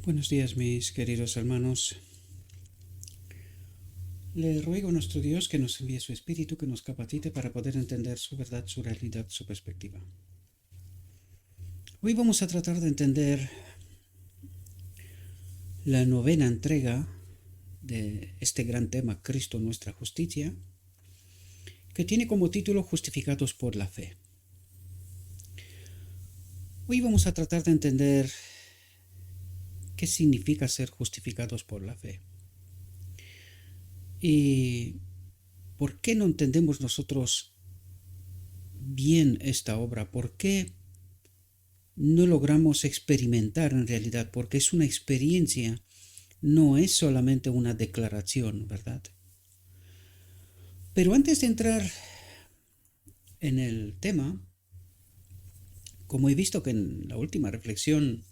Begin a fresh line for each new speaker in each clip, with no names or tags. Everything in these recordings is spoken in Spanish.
Buenos días, mis queridos hermanos. Le ruego a nuestro Dios que nos envíe su Espíritu, que nos capacite para poder entender su verdad, su realidad, su perspectiva. Hoy vamos a tratar de entender la novena entrega de este gran tema, Cristo nuestra justicia, que tiene como título Justificados por la fe. Hoy vamos a tratar de entender qué significa ser justificados por la fe. Y por qué no entendemos nosotros bien esta obra, por qué no logramos experimentar en realidad, porque es una experiencia, no es solamente una declaración, ¿verdad? Pero antes de entrar en el tema, como he visto que en la última reflexión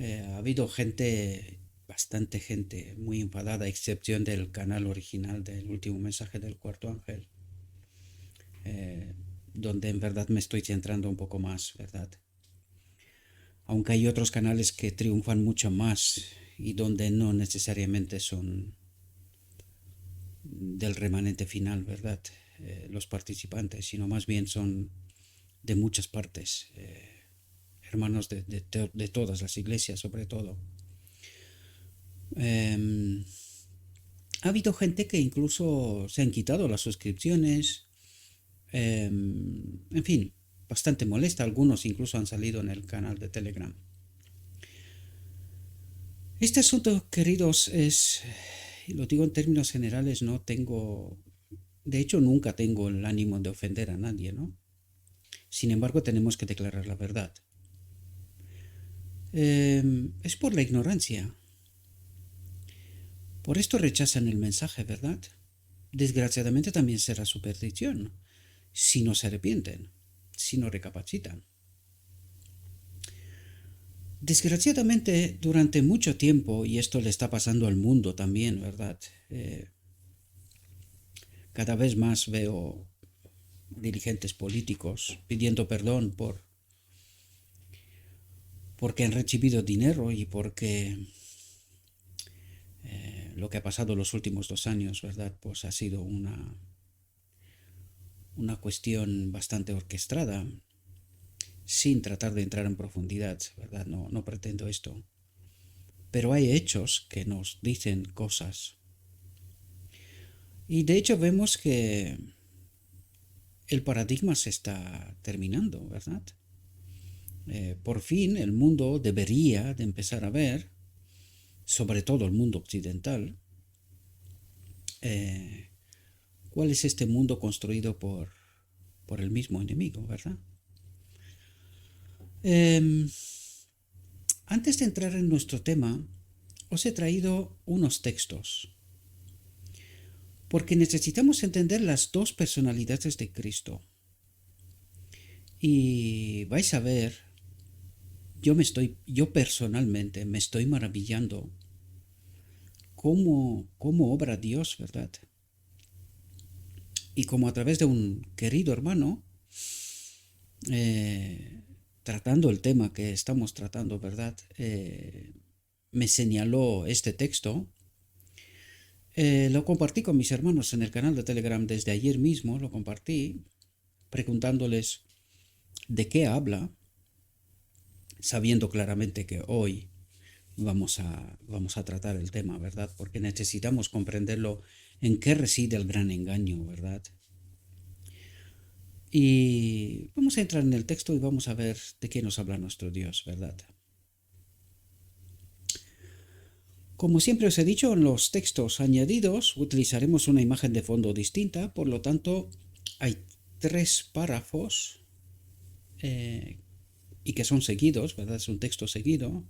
ha habido gente, bastante gente muy enfadada, a excepción del canal original del último mensaje del cuarto ángel, donde en verdad me estoy centrando un poco más, ¿verdad? Aunque hay otros canales que triunfan mucho más y donde no necesariamente son del remanente final, ¿verdad? Los participantes, sino más bien son de muchas partes, hermanos de todas las iglesias sobre todo. Ha habido gente que incluso se han quitado las suscripciones, en fin, bastante molesta, algunos incluso han salido en el canal de Telegram. Este asunto, queridos, y lo digo en términos generales, no tengo, de hecho nunca tengo el ánimo de ofender a nadie, ¿no? Sin embargo, tenemos que declarar la verdad. Es por la ignorancia. Por esto rechazan el mensaje, ¿verdad? Desgraciadamente también será su perdición, si no se arrepienten, si no recapacitan. Desgraciadamente, durante mucho tiempo, y esto le está pasando al mundo también, ¿verdad? Cada vez más veo dirigentes políticos pidiendo perdón porque han recibido dinero y porque lo que ha pasado los últimos 2 años, ¿verdad? Pues ha sido una cuestión bastante orquestada, sin tratar de entrar en profundidad, ¿verdad? No pretendo esto. Pero hay hechos que nos dicen cosas. Y de hecho vemos que el paradigma se está terminando, ¿verdad? Por fin el mundo debería de empezar a ver, sobre todo el mundo occidental, cuál es este mundo construido por el mismo enemigo, ¿verdad? Antes de entrar en nuestro tema, os he traído unos textos, porque necesitamos entender las dos personalidades de Cristo. Y vais a ver, yo personalmente me estoy maravillando cómo obra Dios, ¿verdad? Y como a través de un querido hermano, tratando el tema que estamos tratando, ¿verdad? Me señaló este texto. Lo compartí con mis hermanos en el canal de Telegram desde ayer mismo, lo compartí preguntándoles de qué habla, sabiendo claramente que hoy vamos a tratar el tema, ¿verdad? Porque necesitamos comprenderlo, en qué reside el gran engaño, ¿verdad? Y vamos a entrar en el texto y vamos a ver de qué nos habla nuestro Dios, ¿verdad? Como siempre os he dicho, en los textos añadidos utilizaremos una imagen de fondo distinta, por lo tanto hay 3 párrafos y que son seguidos, ¿verdad? Es un texto seguido,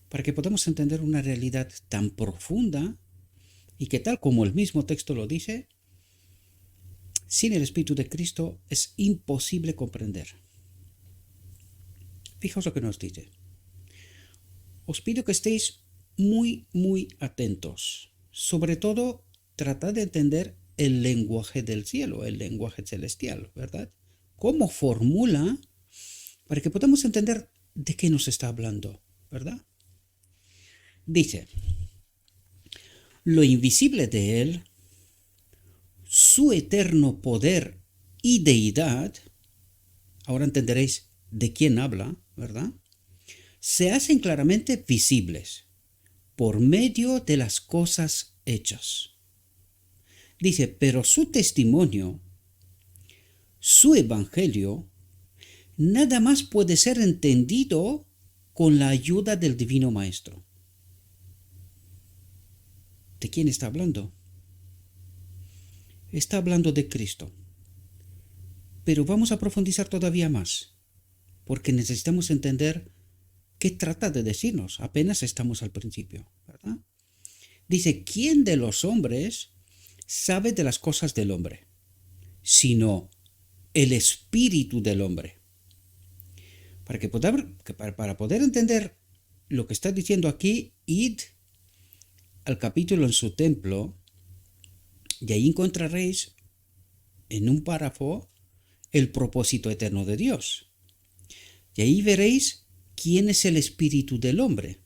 para que podamos entender una realidad tan profunda y que tal como el mismo texto lo dice, sin el Espíritu de Cristo es imposible comprender. Fijaos lo que nos dice. Os pido que estéis muy atentos. Sobre todo, tratad de entender el lenguaje del cielo, el lenguaje celestial, ¿verdad? ¿Cómo formula para que podamos entender de qué nos está hablando, ¿verdad? Dice, lo invisible de Él, su eterno poder y deidad, ahora entenderéis de quién habla, ¿verdad? Se hacen claramente visibles por medio de las cosas hechas. Dice, pero su testimonio, su evangelio, nada más puede ser entendido con la ayuda del Divino Maestro. ¿De quién está hablando? Está hablando de Cristo. Pero vamos a profundizar todavía más, porque necesitamos entender qué trata de decirnos. Apenas estamos al principio, ¿verdad? Dice, ¿quién de los hombres sabe de las cosas del hombre? Sino el espíritu del hombre. Para poder entender lo que está diciendo aquí, id al capítulo en su templo y ahí encontraréis en un párrafo el propósito eterno de Dios. Y ahí veréis quién es el espíritu del hombre,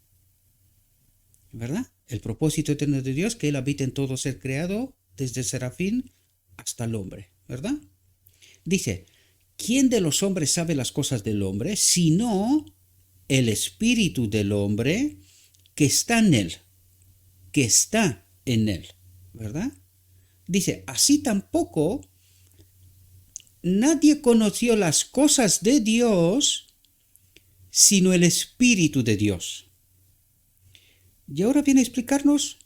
¿verdad? El propósito eterno de Dios, que Él habita en todo ser creado, desde el serafín hasta el hombre, ¿verdad? Dice, ¿quién de los hombres sabe las cosas del hombre, sino el espíritu del hombre que está en él? Que está en él, ¿verdad? Dice, así tampoco nadie conoció las cosas de Dios, sino el Espíritu de Dios. Y ahora viene a explicarnos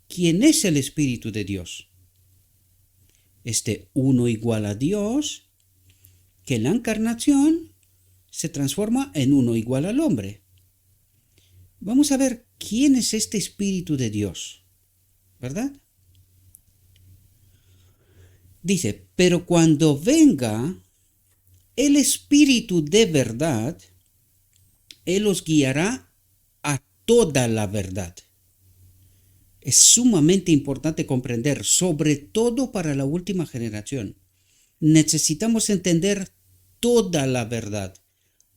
quién es el Espíritu de Dios. Este uno igual a Dios, que en la encarnación se transforma en uno igual al hombre. Vamos a ver quién es este Espíritu de Dios, ¿verdad? Dice, pero cuando venga el Espíritu de verdad, Él os guiará a toda la verdad. Es sumamente importante comprender, sobre todo para la última generación. Necesitamos entender toda la verdad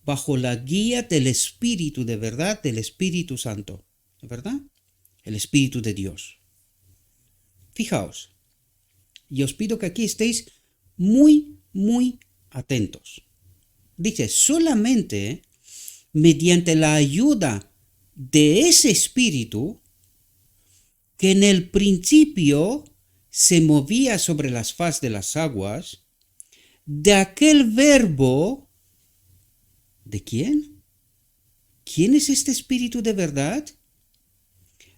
bajo la guía del Espíritu de verdad, del Espíritu Santo, ¿verdad? El Espíritu de Dios. Fijaos, y os pido que aquí estéis muy, muy atentos. Dice, solamente mediante la ayuda de ese Espíritu que en el principio se movía sobre las faz de las aguas, de aquel verbo, ¿de quién? ¿Quién es este Espíritu de verdad?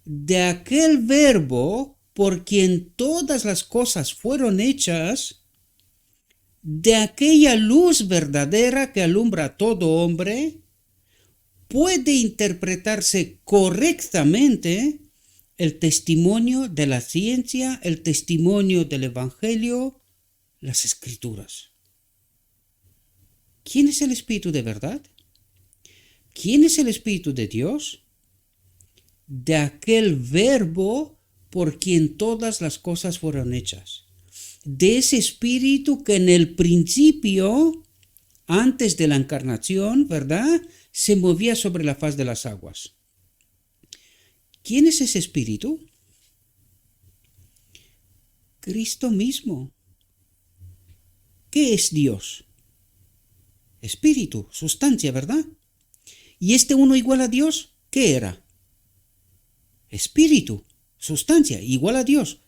De aquel verbo por quien todas las cosas fueron hechas, de aquella luz verdadera que alumbra a todo hombre, puede interpretarse correctamente el testimonio de la ciencia, el testimonio del Evangelio, las Escrituras. ¿Quién es el Espíritu de verdad? ¿Quién es el Espíritu de Dios? De aquel verbo por quien todas las cosas fueron hechas. De ese Espíritu que en el principio, antes de la encarnación, ¿verdad?, se movía sobre la faz de las aguas. ¿Quién es ese Espíritu? Cristo mismo. ¿Qué es Dios? Espíritu, sustancia, ¿verdad? ¿Y este uno igual a Dios? ¿Qué era? Espíritu, sustancia, igual a Dios.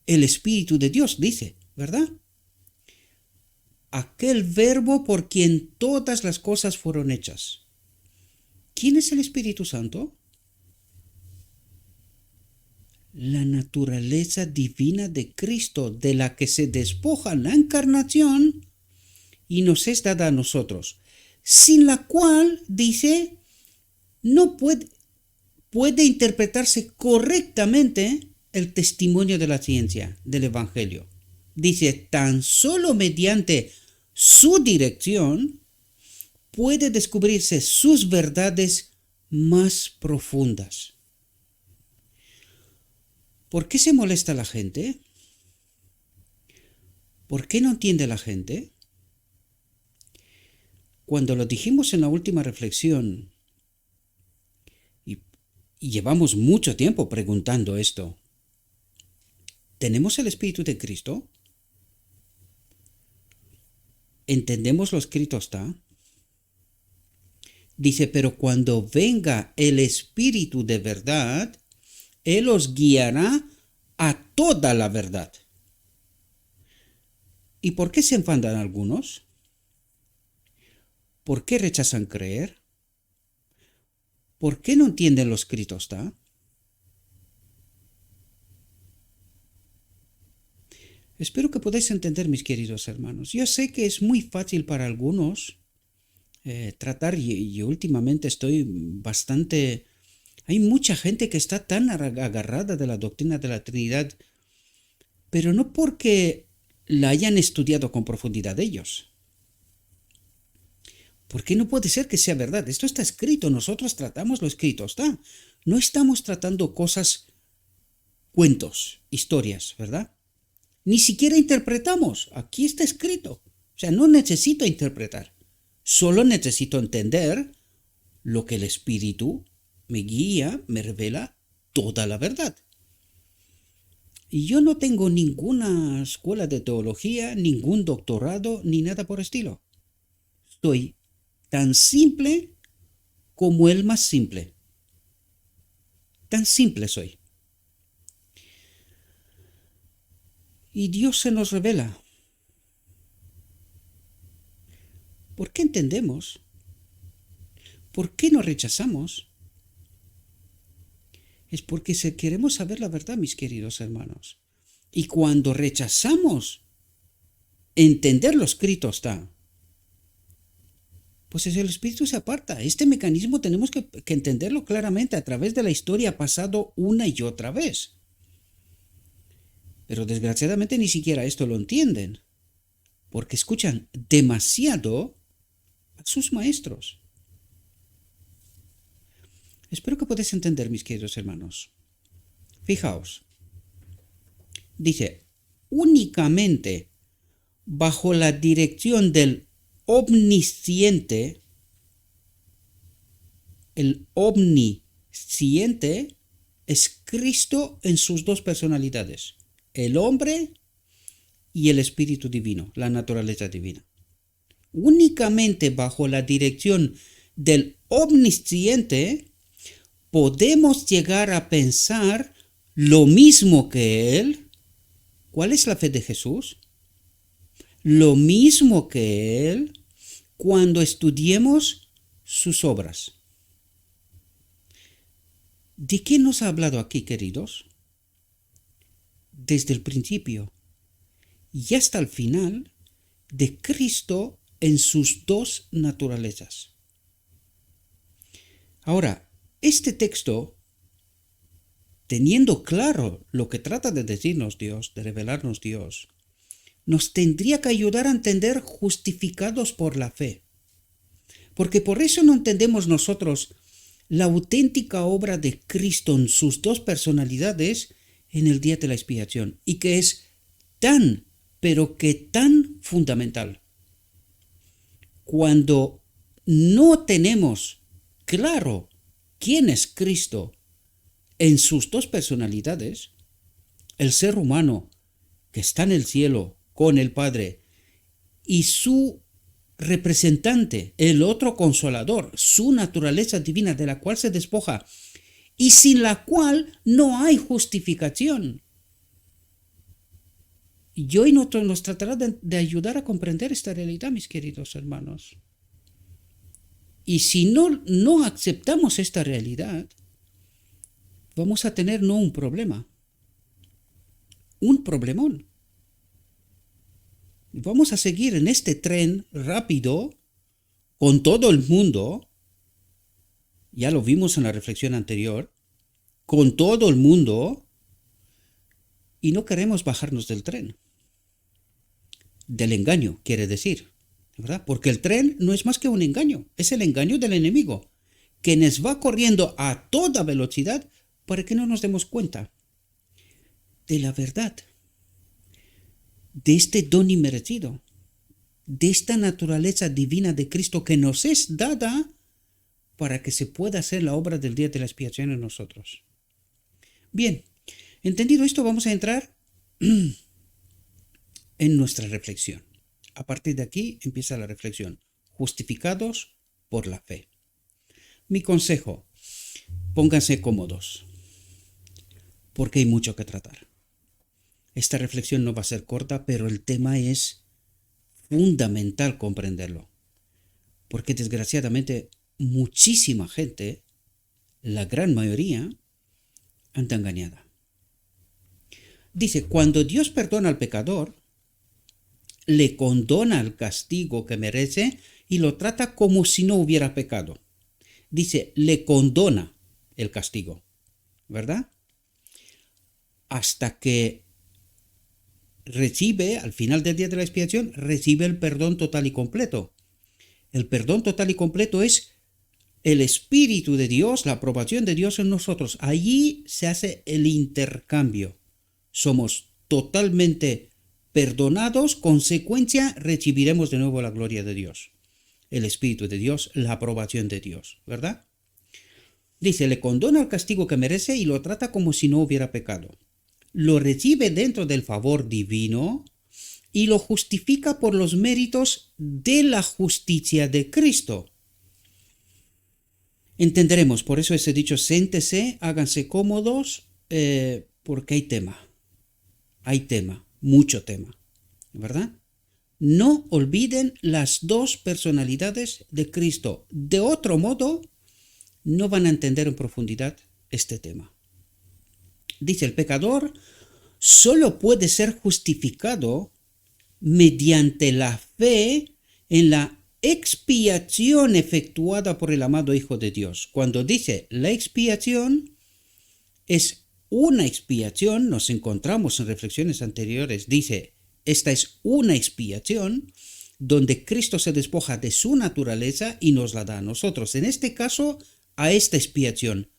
El Espíritu de Dios, dice, ¿verdad? Aquel verbo por quien todas las cosas fueron hechas. ¿Quién es el Espíritu Santo? La naturaleza divina de Cristo, de la que se despoja la encarnación y nos es dada a nosotros, sin la cual, dice, no puede interpretarse correctamente el testimonio de la ciencia, del Evangelio. Dice, tan solo mediante su dirección puede descubrirse sus verdades más profundas. ¿Por qué se molesta la gente? ¿Por qué no entiende la gente? Cuando lo dijimos en la última reflexión, y Y llevamos mucho tiempo preguntando esto. ¿Tenemos el Espíritu de Cristo? ¿Entendemos lo escrito está? Dice, pero cuando venga el Espíritu de verdad, Él os guiará a toda la verdad. ¿Y por qué se enfadan algunos? ¿Por qué rechazan creer? ¿Por qué no entienden lo escrito está? Espero que podáis entender, mis queridos hermanos. Yo sé que es muy fácil para algunos tratar, y últimamente estoy bastante... Hay mucha gente que está tan agarrada de la doctrina de la Trinidad, pero no porque la hayan estudiado con profundidad ellos. ¿Por qué no puede ser que sea verdad? Esto está escrito, nosotros tratamos lo escrito, está. No estamos tratando cosas, cuentos, historias, ¿verdad? Ni siquiera interpretamos, aquí está escrito. O sea, no necesito interpretar, solo necesito entender lo que el Espíritu me guía, me revela toda la verdad. Y yo no tengo ninguna escuela de teología, ningún doctorado, ni nada por estilo. Soy tan simple como el más simple. Tan simple soy. Y Dios se nos revela. ¿Por qué entendemos? ¿Por qué nos rechazamos? Es porque queremos saber la verdad, mis queridos hermanos. Y cuando rechazamos entender lo escrito está, pues el Espíritu se aparta. Este mecanismo tenemos que entenderlo claramente a través de la historia pasado una y otra vez. Pero desgraciadamente ni siquiera esto lo entienden, porque escuchan demasiado a sus maestros. Espero que podáis entender, mis queridos hermanos. Fijaos, dice, únicamente bajo la dirección del omnisciente, el omnisciente es Cristo en sus dos personalidades, el hombre y el Espíritu Divino, la naturaleza divina. Únicamente bajo la dirección del omnisciente podemos llegar a pensar lo mismo que Él. ¿Cuál es la fe de Jesús? Lo mismo que Él cuando estudiemos sus obras. ¿De qué nos ha hablado aquí, queridos? Desde el principio y hasta el final, de Cristo en sus dos naturalezas. Ahora, este texto, teniendo claro lo que trata de decirnos Dios, de revelarnos Dios, nos tendría que ayudar a entender justificados por la fe. Porque por eso no entendemos nosotros la auténtica obra de Cristo en sus dos personalidades en el día de la expiación, y que es tan, pero que tan fundamental. Cuando no tenemos claro quién es Cristo en sus dos personalidades, el ser humano que está en el cielo con el Padre y su representante, el otro consolador, su naturaleza divina de la cual se despoja y sin la cual no hay justificación. Y hoy nos tratará de ayudar a comprender esta realidad, mis queridos hermanos. Y si no aceptamos esta realidad, vamos a tener no un problema, un problemón. Vamos a seguir en este tren rápido con todo el mundo, ya lo vimos en la reflexión anterior, con todo el mundo, y no queremos bajarnos del tren. Del engaño, quiere decir, ¿verdad? Porque el tren no es más que un engaño, es el engaño del enemigo, que nos va corriendo a toda velocidad para que no nos demos cuenta de la verdad, de este don inmerecido, de esta naturaleza divina de Cristo que nos es dada para que se pueda hacer la obra del día de la expiación en nosotros. Bien, entendido esto, vamos a entrar en nuestra reflexión. A partir de aquí empieza la reflexión. Justificados por la fe. Mi consejo, pónganse cómodos, porque hay mucho que tratar. Esta reflexión no va a ser corta, pero el tema es fundamental comprenderlo, porque desgraciadamente muchísima gente, la gran mayoría, anda engañada. Dice, cuando Dios perdona al pecador, le condona el castigo que merece y lo trata como si no hubiera pecado. Dice, le condona el castigo, ¿verdad? Hasta que recibe, al final del día de la expiación, recibe el perdón total y completo. El perdón total y completo es el Espíritu de Dios, la aprobación de Dios en nosotros. Allí se hace el intercambio. Somos totalmente perdonados, consecuencia, recibiremos de nuevo la gloria de Dios. El Espíritu de Dios, la aprobación de Dios, ¿verdad? Dice, le condona el castigo que merece y lo trata como si no hubiera pecado. Lo recibe dentro del favor divino y lo justifica por los méritos de la justicia de Cristo. Entenderemos, por eso ese dicho, séntese, háganse cómodos, porque hay tema, mucho tema, ¿verdad? No olviden las dos personalidades de Cristo. De otro modo, no van a entender en profundidad este tema. Dice, el pecador solo puede ser justificado mediante la fe en la expiación efectuada por el amado Hijo de Dios. Cuando dice la expiación, es una expiación, nos encontramos en reflexiones anteriores, dice, esta es una expiación donde Cristo se despoja de su naturaleza y nos la da a nosotros. En este caso, a esta expiación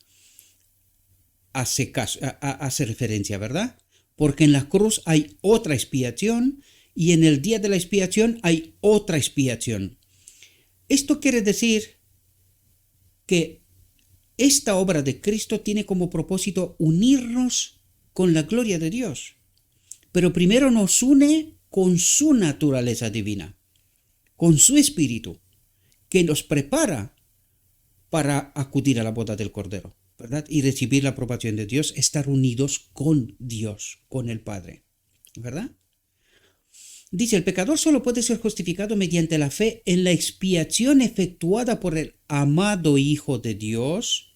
hace referencia, ¿verdad? Porque en la cruz hay otra expiación y en el día de la expiación hay otra expiación. Esto quiere decir que esta obra de Cristo tiene como propósito unirnos con la gloria de Dios. Pero primero nos une con su naturaleza divina, con su espíritu, que nos prepara para acudir a la boda del Cordero, ¿verdad? Y recibir la aprobación de Dios, estar unidos con Dios, con el Padre, ¿verdad? Dice, el pecador solo puede ser justificado mediante la fe en la expiación efectuada por el amado Hijo de Dios,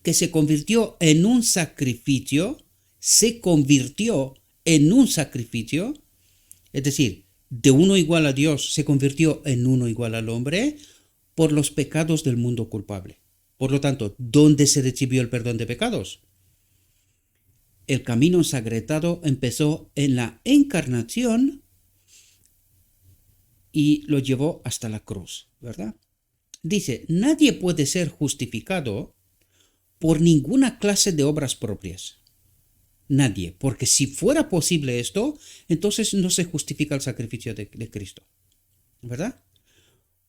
que se convirtió en un sacrificio, es decir, de uno igual a Dios se convirtió en uno igual al hombre por los pecados del mundo culpable. Por lo tanto, ¿dónde se recibió el perdón de pecados? El camino ensangrentado empezó en la encarnación y lo llevó hasta la cruz, ¿verdad? Dice, nadie puede ser justificado por ninguna clase de obras propias. Nadie, porque si fuera posible esto, entonces no se justifica el sacrificio de Cristo, ¿verdad?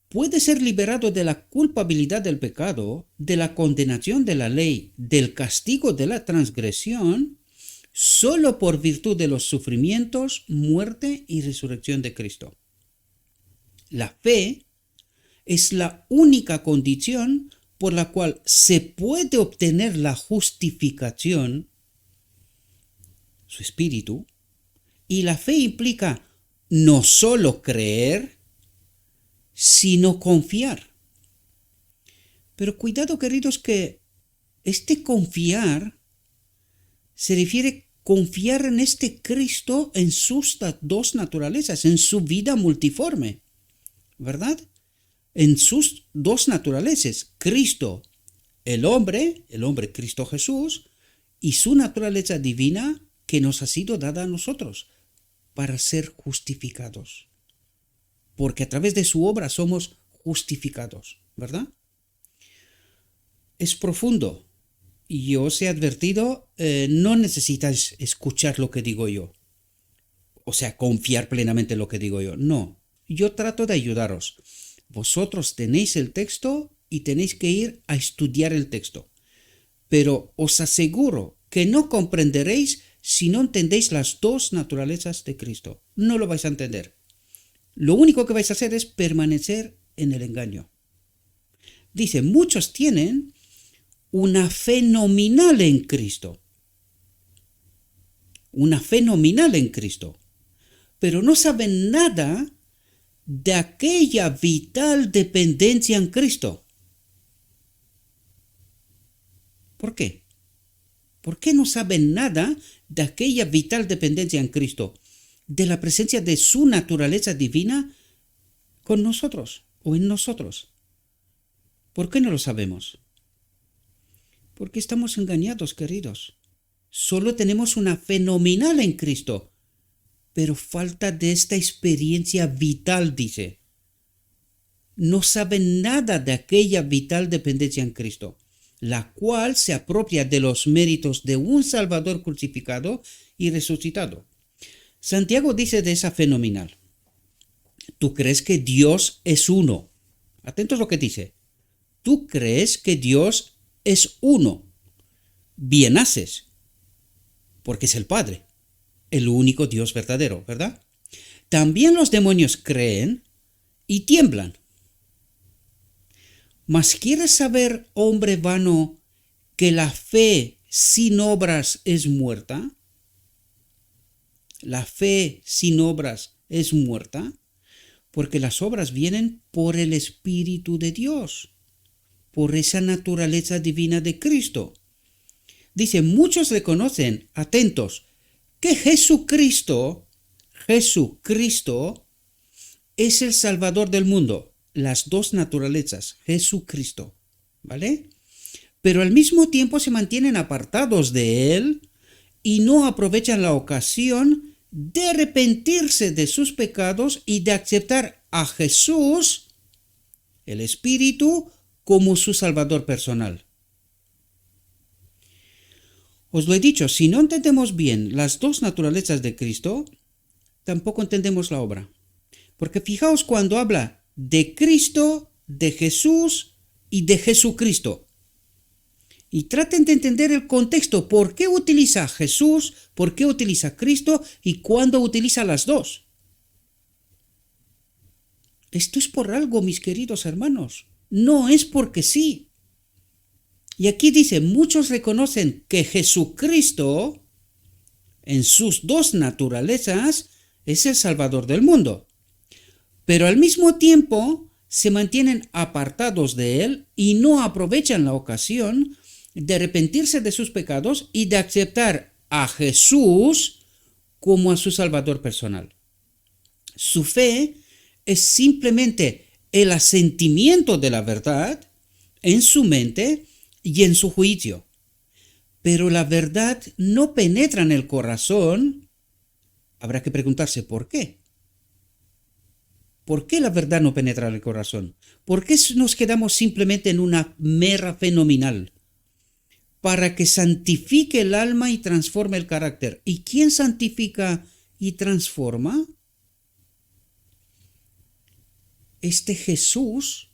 Puede ser liberado de la culpabilidad del pecado, de la condenación de la ley, del castigo de la transgresión, solo por virtud de los sufrimientos, muerte y resurrección de Cristo. La fe es la única condición por la cual se puede obtener la justificación, su espíritu, y la fe implica no solo creer, sino confiar. Pero cuidado, queridos, que este confiar se refiere a confiar en este Cristo en sus dos naturalezas, en su vida multiforme, ¿verdad? En sus dos naturalezas, Cristo, el hombre Cristo Jesús, y su naturaleza divina que nos ha sido dada a nosotros para ser justificados. Porque a través de su obra somos justificados, ¿verdad? Es profundo. Y yo os he advertido, no necesitáis escuchar lo que digo yo. O sea, confiar plenamente en lo que digo yo. No, yo trato de ayudaros. Vosotros tenéis el texto y tenéis que ir a estudiar el texto. Pero os aseguro que no comprenderéis si no entendéis las dos naturalezas de Cristo. No lo vais a entender. Lo único que vais a hacer es permanecer en el engaño. Dice, muchos tienen una fe nominal en Cristo. Una fe nominal en Cristo. Pero no saben nada de aquella vital dependencia en Cristo. ¿Por qué? ¿Por qué no saben nada de aquella vital dependencia en Cristo? De la presencia de su naturaleza divina con nosotros o en nosotros. ¿Por qué no lo sabemos? Porque estamos engañados, queridos. Solo tenemos una fe nominal en Cristo, pero falta de esta experiencia vital, dice. No saben nada de aquella vital dependencia en Cristo, la cual se apropia de los méritos de un Salvador crucificado y resucitado. Santiago dice de esa fe nominal: tú crees que Dios es uno. Atentos a lo que dice. Tú crees que Dios es uno. Bien haces, porque es el Padre, el único Dios verdadero, ¿verdad? También los demonios creen y tiemblan. Mas ¿quieres saber, hombre vano, que la fe sin obras es muerta? La fe sin obras es muerta, porque las obras vienen por el Espíritu de Dios, por esa naturaleza divina de Cristo. Dice, muchos reconocen, atentos, que Jesucristo es el Salvador del mundo. Las dos naturalezas, Jesucristo, ¿vale? Pero al mismo tiempo se mantienen apartados de Él y no aprovechan la ocasión de arrepentirse de sus pecados y de aceptar a Jesús, el Espíritu, como su Salvador personal. Os lo he dicho, si no entendemos bien las dos naturalezas de Cristo, tampoco entendemos la obra. Porque fijaos cuando habla de Cristo, de Jesús y de Jesucristo. Y traten de entender el contexto, por qué utiliza Jesús, por qué utiliza Cristo y cuándo utiliza las dos. Esto es por algo, mis queridos hermanos. No es porque sí. Y aquí dice, muchos reconocen que Jesucristo, en sus dos naturalezas, es el Salvador del mundo. Pero al mismo tiempo se mantienen apartados de Él y no aprovechan la ocasión de arrepentirse de sus pecados y de aceptar a Jesús como a su Salvador personal. Su fe es simplemente el asentimiento de la verdad en su mente y en su juicio. Pero la verdad no penetra en el corazón. Habrá que preguntarse por qué. ¿Por qué la verdad no penetra en el corazón? ¿Por qué nos quedamos simplemente en una mera fe nominal? Para que santifique el alma y transforme el carácter. ¿Y quién santifica y transforma? Este Jesús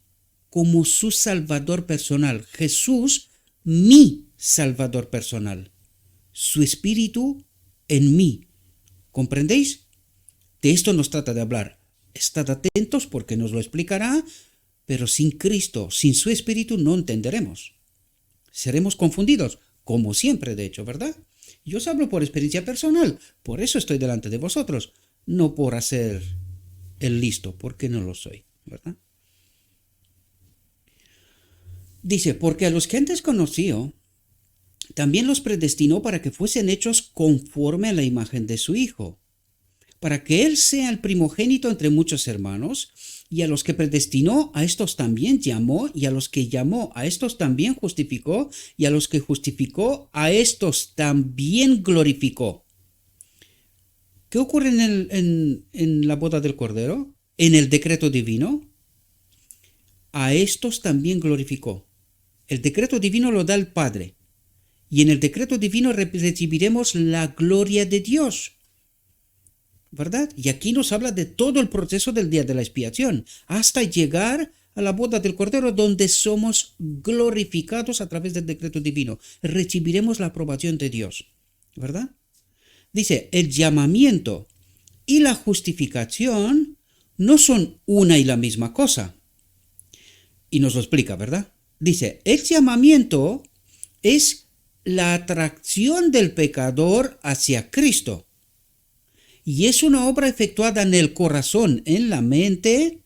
como su Salvador personal. Jesús, mi Salvador personal. Su Espíritu en mí. ¿Comprendéis? De esto nos trata de hablar. Estad atentos porque nos lo explicará, pero sin Cristo, sin su Espíritu no entenderemos. Seremos confundidos, como siempre de hecho, ¿verdad? Yo os hablo por experiencia personal, por eso estoy delante de vosotros, no por hacer el listo, porque no lo soy, ¿verdad? Dice, porque a los que antes conoció, también los predestinó para que fuesen hechos conforme a la imagen de su Hijo, para que Él sea el primogénito entre muchos hermanos, y a los que predestinó, a estos también llamó, y a los que llamó, a estos también justificó, y a los que justificó, a estos también glorificó. ¿Qué ocurre en la boda del Cordero? En el decreto divino. A estos también glorificó. El decreto divino lo da el Padre, y en el decreto divino recibiremos la gloria de Dios. ¿Verdad? Y aquí nos habla de todo el proceso del día de la expiación, hasta llegar a la boda del Cordero, donde somos glorificados a través del decreto divino. Recibiremos la aprobación de Dios, ¿verdad? Dice, el llamamiento y la justificación no son una y la misma cosa. Y nos lo explica, ¿verdad? Dice, el llamamiento es la atracción del pecador hacia Cristo. Y es una obra efectuada en el corazón, en la mente,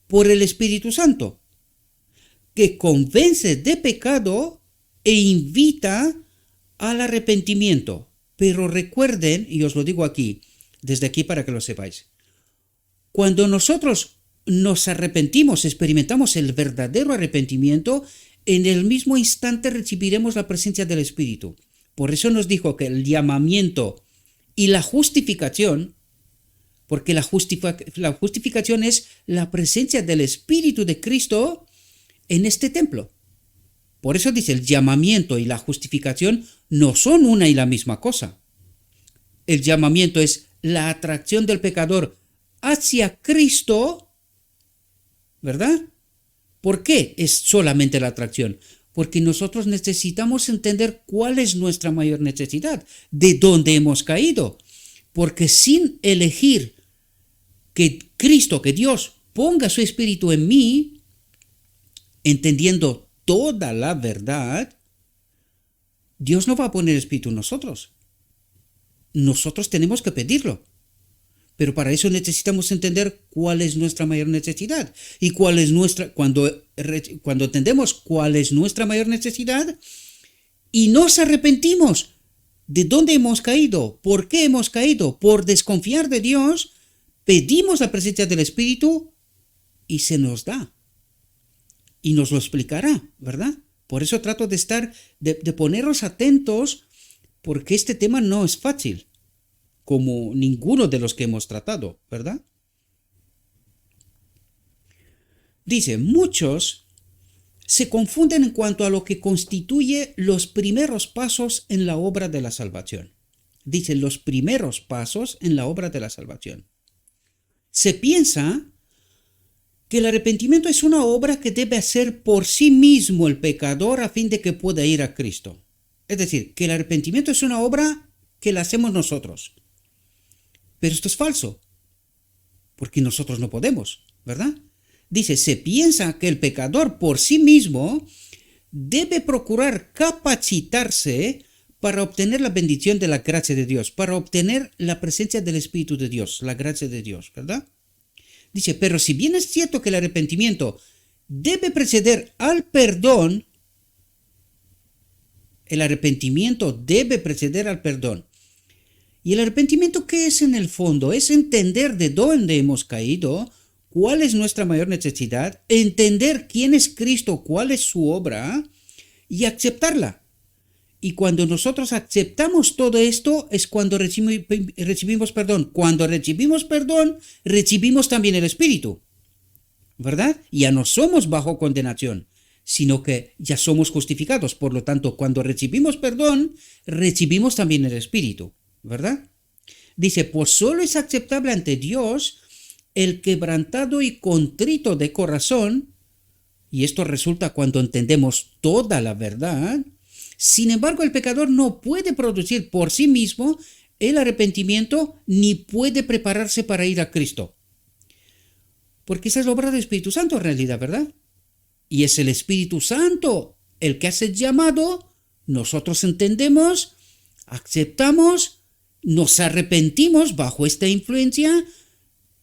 por el Espíritu Santo, que convence de pecado e invita al arrepentimiento. Pero recuerden, y os lo digo aquí, desde aquí para que lo sepáis, cuando nosotros nos arrepentimos, experimentamos el verdadero arrepentimiento, en el mismo instante recibiremos la presencia del Espíritu. Por eso nos dijo que el llamamiento y la justificación, porque la justificación es la presencia del Espíritu de Cristo en este templo. Por eso dice, el llamamiento y la justificación no son una y la misma cosa. El llamamiento es la atracción del pecador hacia Cristo, ¿verdad? ¿Por qué es solamente la atracción? Porque nosotros necesitamos entender cuál es nuestra mayor necesidad, de dónde hemos caído. Porque sin elegir que Cristo, que Dios ponga su Espíritu en mí, entendiendo toda la verdad, Dios no va a poner Espíritu en nosotros. Nosotros tenemos que pedirlo. Pero para eso necesitamos entender cuál es nuestra mayor necesidad. Y cuál es cuando entendemos cuál es nuestra mayor necesidad y nos arrepentimos de dónde hemos caído, por qué hemos caído, por desconfiar de Dios, pedimos la presencia del Espíritu y se nos da. Y nos lo explicará, ¿verdad? Por eso trato de poneros atentos, porque este tema no es fácil, como ninguno de los que hemos tratado, ¿verdad? Dice, muchos se confunden en cuanto a lo que constituye los primeros pasos en la obra de la salvación. Dice, los primeros pasos en la obra de la salvación. Se piensa que el arrepentimiento es una obra que debe hacer por sí mismo el pecador a fin de que pueda ir a Cristo. Es decir, que el arrepentimiento es una obra que la hacemos nosotros. Pero esto es falso, porque nosotros no podemos, ¿verdad? Dice, se piensa que el pecador por sí mismo debe procurar capacitarse para obtener la bendición de la gracia de Dios, para obtener la presencia del Espíritu de Dios, la gracia de Dios, ¿verdad? Dice, pero si bien es cierto que el arrepentimiento debe preceder al perdón, el arrepentimiento debe preceder al perdón. ¿Y el arrepentimiento qué es en el fondo? Es entender de dónde hemos caído, cuál es nuestra mayor necesidad, entender quién es Cristo, cuál es su obra y aceptarla. Y cuando nosotros aceptamos todo esto es cuando recibimos perdón. Cuando recibimos perdón, recibimos también el Espíritu, ¿verdad? Ya no somos bajo condenación, sino que ya somos justificados. Por lo tanto, cuando recibimos perdón, recibimos también el Espíritu, ¿verdad? Dice, pues solo es aceptable ante Dios el quebrantado y contrito de corazón, y esto resulta cuando entendemos toda la verdad. Sin embargo, el pecador no puede producir por sí mismo el arrepentimiento ni puede prepararse para ir a Cristo. Porque esa es la obra del Espíritu Santo en realidad, ¿verdad? Y es el Espíritu Santo el que hace el llamado, nosotros entendemos, aceptamos, nos arrepentimos bajo esta influencia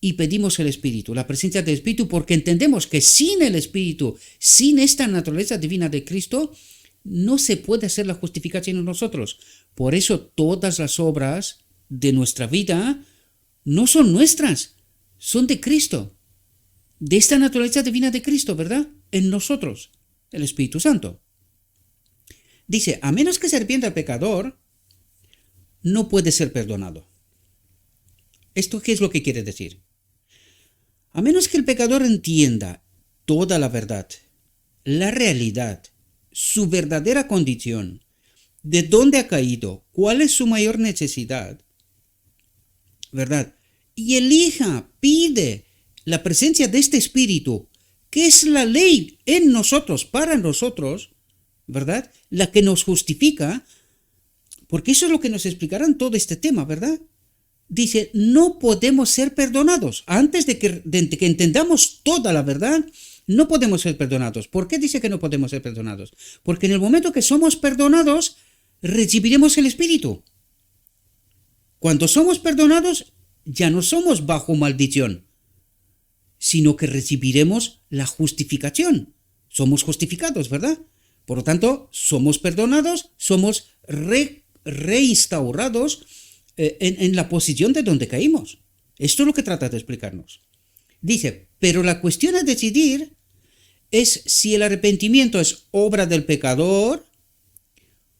y pedimos el Espíritu, la presencia del Espíritu, porque entendemos que sin el Espíritu, sin esta naturaleza divina de Cristo, no se puede hacer la justificación en nosotros. Por eso todas las obras de nuestra vida no son nuestras, son de Cristo, de esta naturaleza divina de Cristo, ¿verdad? En nosotros, el Espíritu Santo. Dice, a menos que se arrepienta el pecador, no puede ser perdonado. ¿Esto qué es lo que quiere decir? A menos que el pecador entienda toda la verdad, la realidad, su verdadera condición, de dónde ha caído, cuál es su mayor necesidad, ¿verdad? Y elija, pide la presencia de este Espíritu que es la ley en nosotros, para nosotros, ¿verdad? La que nos justifica, porque eso es lo que nos explicarán todo este tema, ¿verdad? Dice, no podemos ser perdonados. Antes de que entendamos toda la verdad, no podemos ser perdonados. ¿Por qué dice que no podemos ser perdonados? Porque en el momento que somos perdonados, recibiremos el Espíritu. Cuando somos perdonados, ya no somos bajo maldición, sino que recibiremos la justificación. Somos justificados, ¿verdad? Por lo tanto, somos perdonados, somos reinstaurados en la posición de donde caímos. Esto es lo que trata de explicarnos. Dice, pero la cuestión a decidir es si el arrepentimiento es obra del pecador,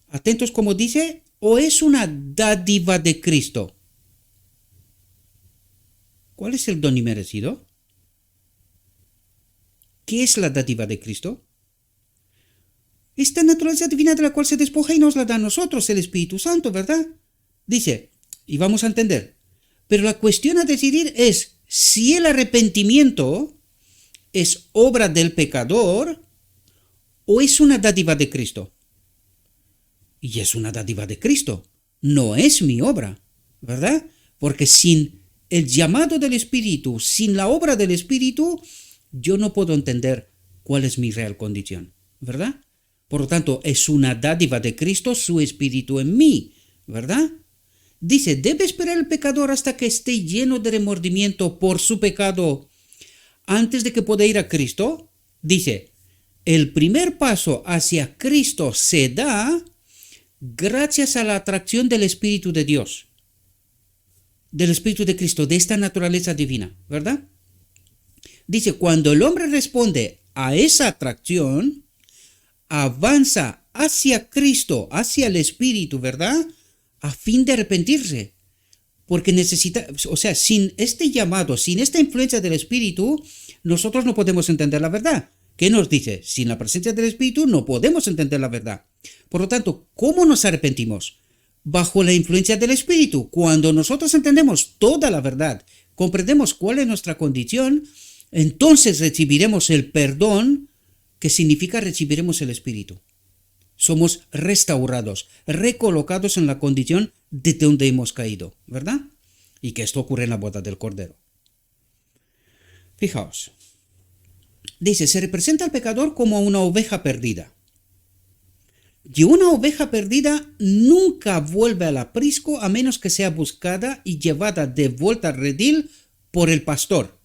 atentos como dice, o es una dádiva de Cristo. ¿Cuál es el don inmerecido? ¿Qué es la dádiva de Cristo? Esta naturaleza divina de la cual se despoja y nos la da a nosotros el Espíritu Santo, ¿verdad? Dice, y vamos a entender, pero la cuestión a decidir es si el arrepentimiento es obra del pecador o es una dádiva de Cristo. Y es una dádiva de Cristo, no es mi obra, ¿verdad? Porque sin el llamado del Espíritu, sin la obra del Espíritu, yo no puedo entender cuál es mi real condición, ¿verdad? Por lo tanto, es una dádiva de Cristo, su Espíritu en mí, ¿verdad? Dice, ¿debe esperar el pecador hasta que esté lleno de remordimiento por su pecado antes de que pueda ir a Cristo? Dice, el primer paso hacia Cristo se da gracias a la atracción del Espíritu de Dios, del Espíritu de Cristo, de esta naturaleza divina, ¿verdad? Dice, cuando el hombre responde a esa atracción, avanza hacia Cristo, hacia el Espíritu, ¿verdad? A fin de arrepentirse. Porque necesita, o sea, sin este llamado, sin esta influencia del Espíritu, nosotros no podemos entender la verdad. ¿Qué nos dice? Sin la presencia del Espíritu no podemos entender la verdad. Por lo tanto, ¿cómo nos arrepentimos? Bajo la influencia del Espíritu. Cuando nosotros entendemos toda la verdad, comprendemos cuál es nuestra condición, entonces recibiremos el perdón, que significa recibiremos el Espíritu. Somos restaurados, recolocados en la condición de donde hemos caído, ¿verdad? Y que esto ocurre en la boda del Cordero. Fijaos, dice, se representa al pecador como una oveja perdida. Y una oveja perdida nunca vuelve al aprisco a menos que sea buscada y llevada de vuelta al redil por el pastor,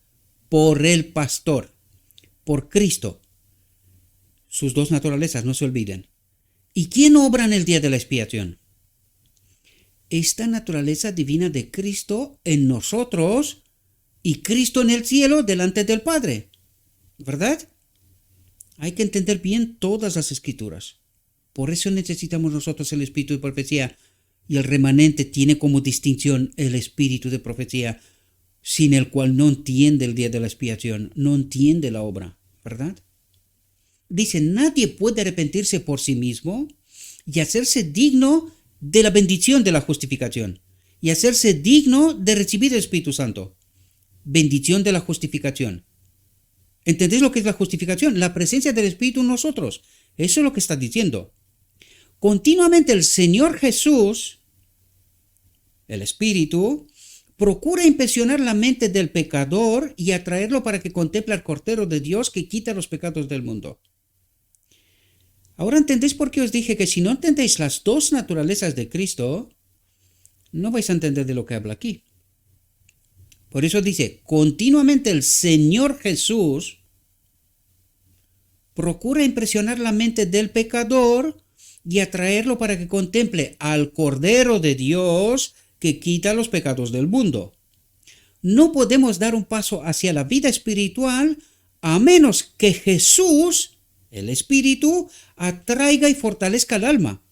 por Cristo. Sus dos naturalezas, no se olviden. ¿Y quién obra en el día de la expiación? Esta naturaleza divina de Cristo en nosotros y Cristo en el cielo delante del Padre, ¿verdad? Hay que entender bien todas las escrituras. Por eso necesitamos nosotros el espíritu de profecía, y el remanente tiene como distinción el espíritu de profecía, sin el cual no entiende el día de la expiación, no entiende la obra, ¿verdad? Dice, nadie puede arrepentirse por sí mismo y hacerse digno de la bendición de la justificación, y hacerse digno de recibir el Espíritu Santo. Bendición de la justificación. ¿Entendéis lo que es la justificación? La presencia del Espíritu en nosotros. Eso es lo que está diciendo. Continuamente el Señor Jesús, el Espíritu, procura impresionar la mente del pecador y atraerlo para que contemple al Cordero de Dios que quita los pecados del mundo. Ahora entendéis por qué os dije que si no entendéis las dos naturalezas de Cristo, no vais a entender de lo que habla aquí. Por eso dice, continuamente el Señor Jesús procura impresionar la mente del pecador y atraerlo para que contemple al Cordero de Dios que quita los pecados del mundo. No podemos dar un paso hacia la vida espiritual a menos que Jesús, el Espíritu, atraiga y fortalezca el alma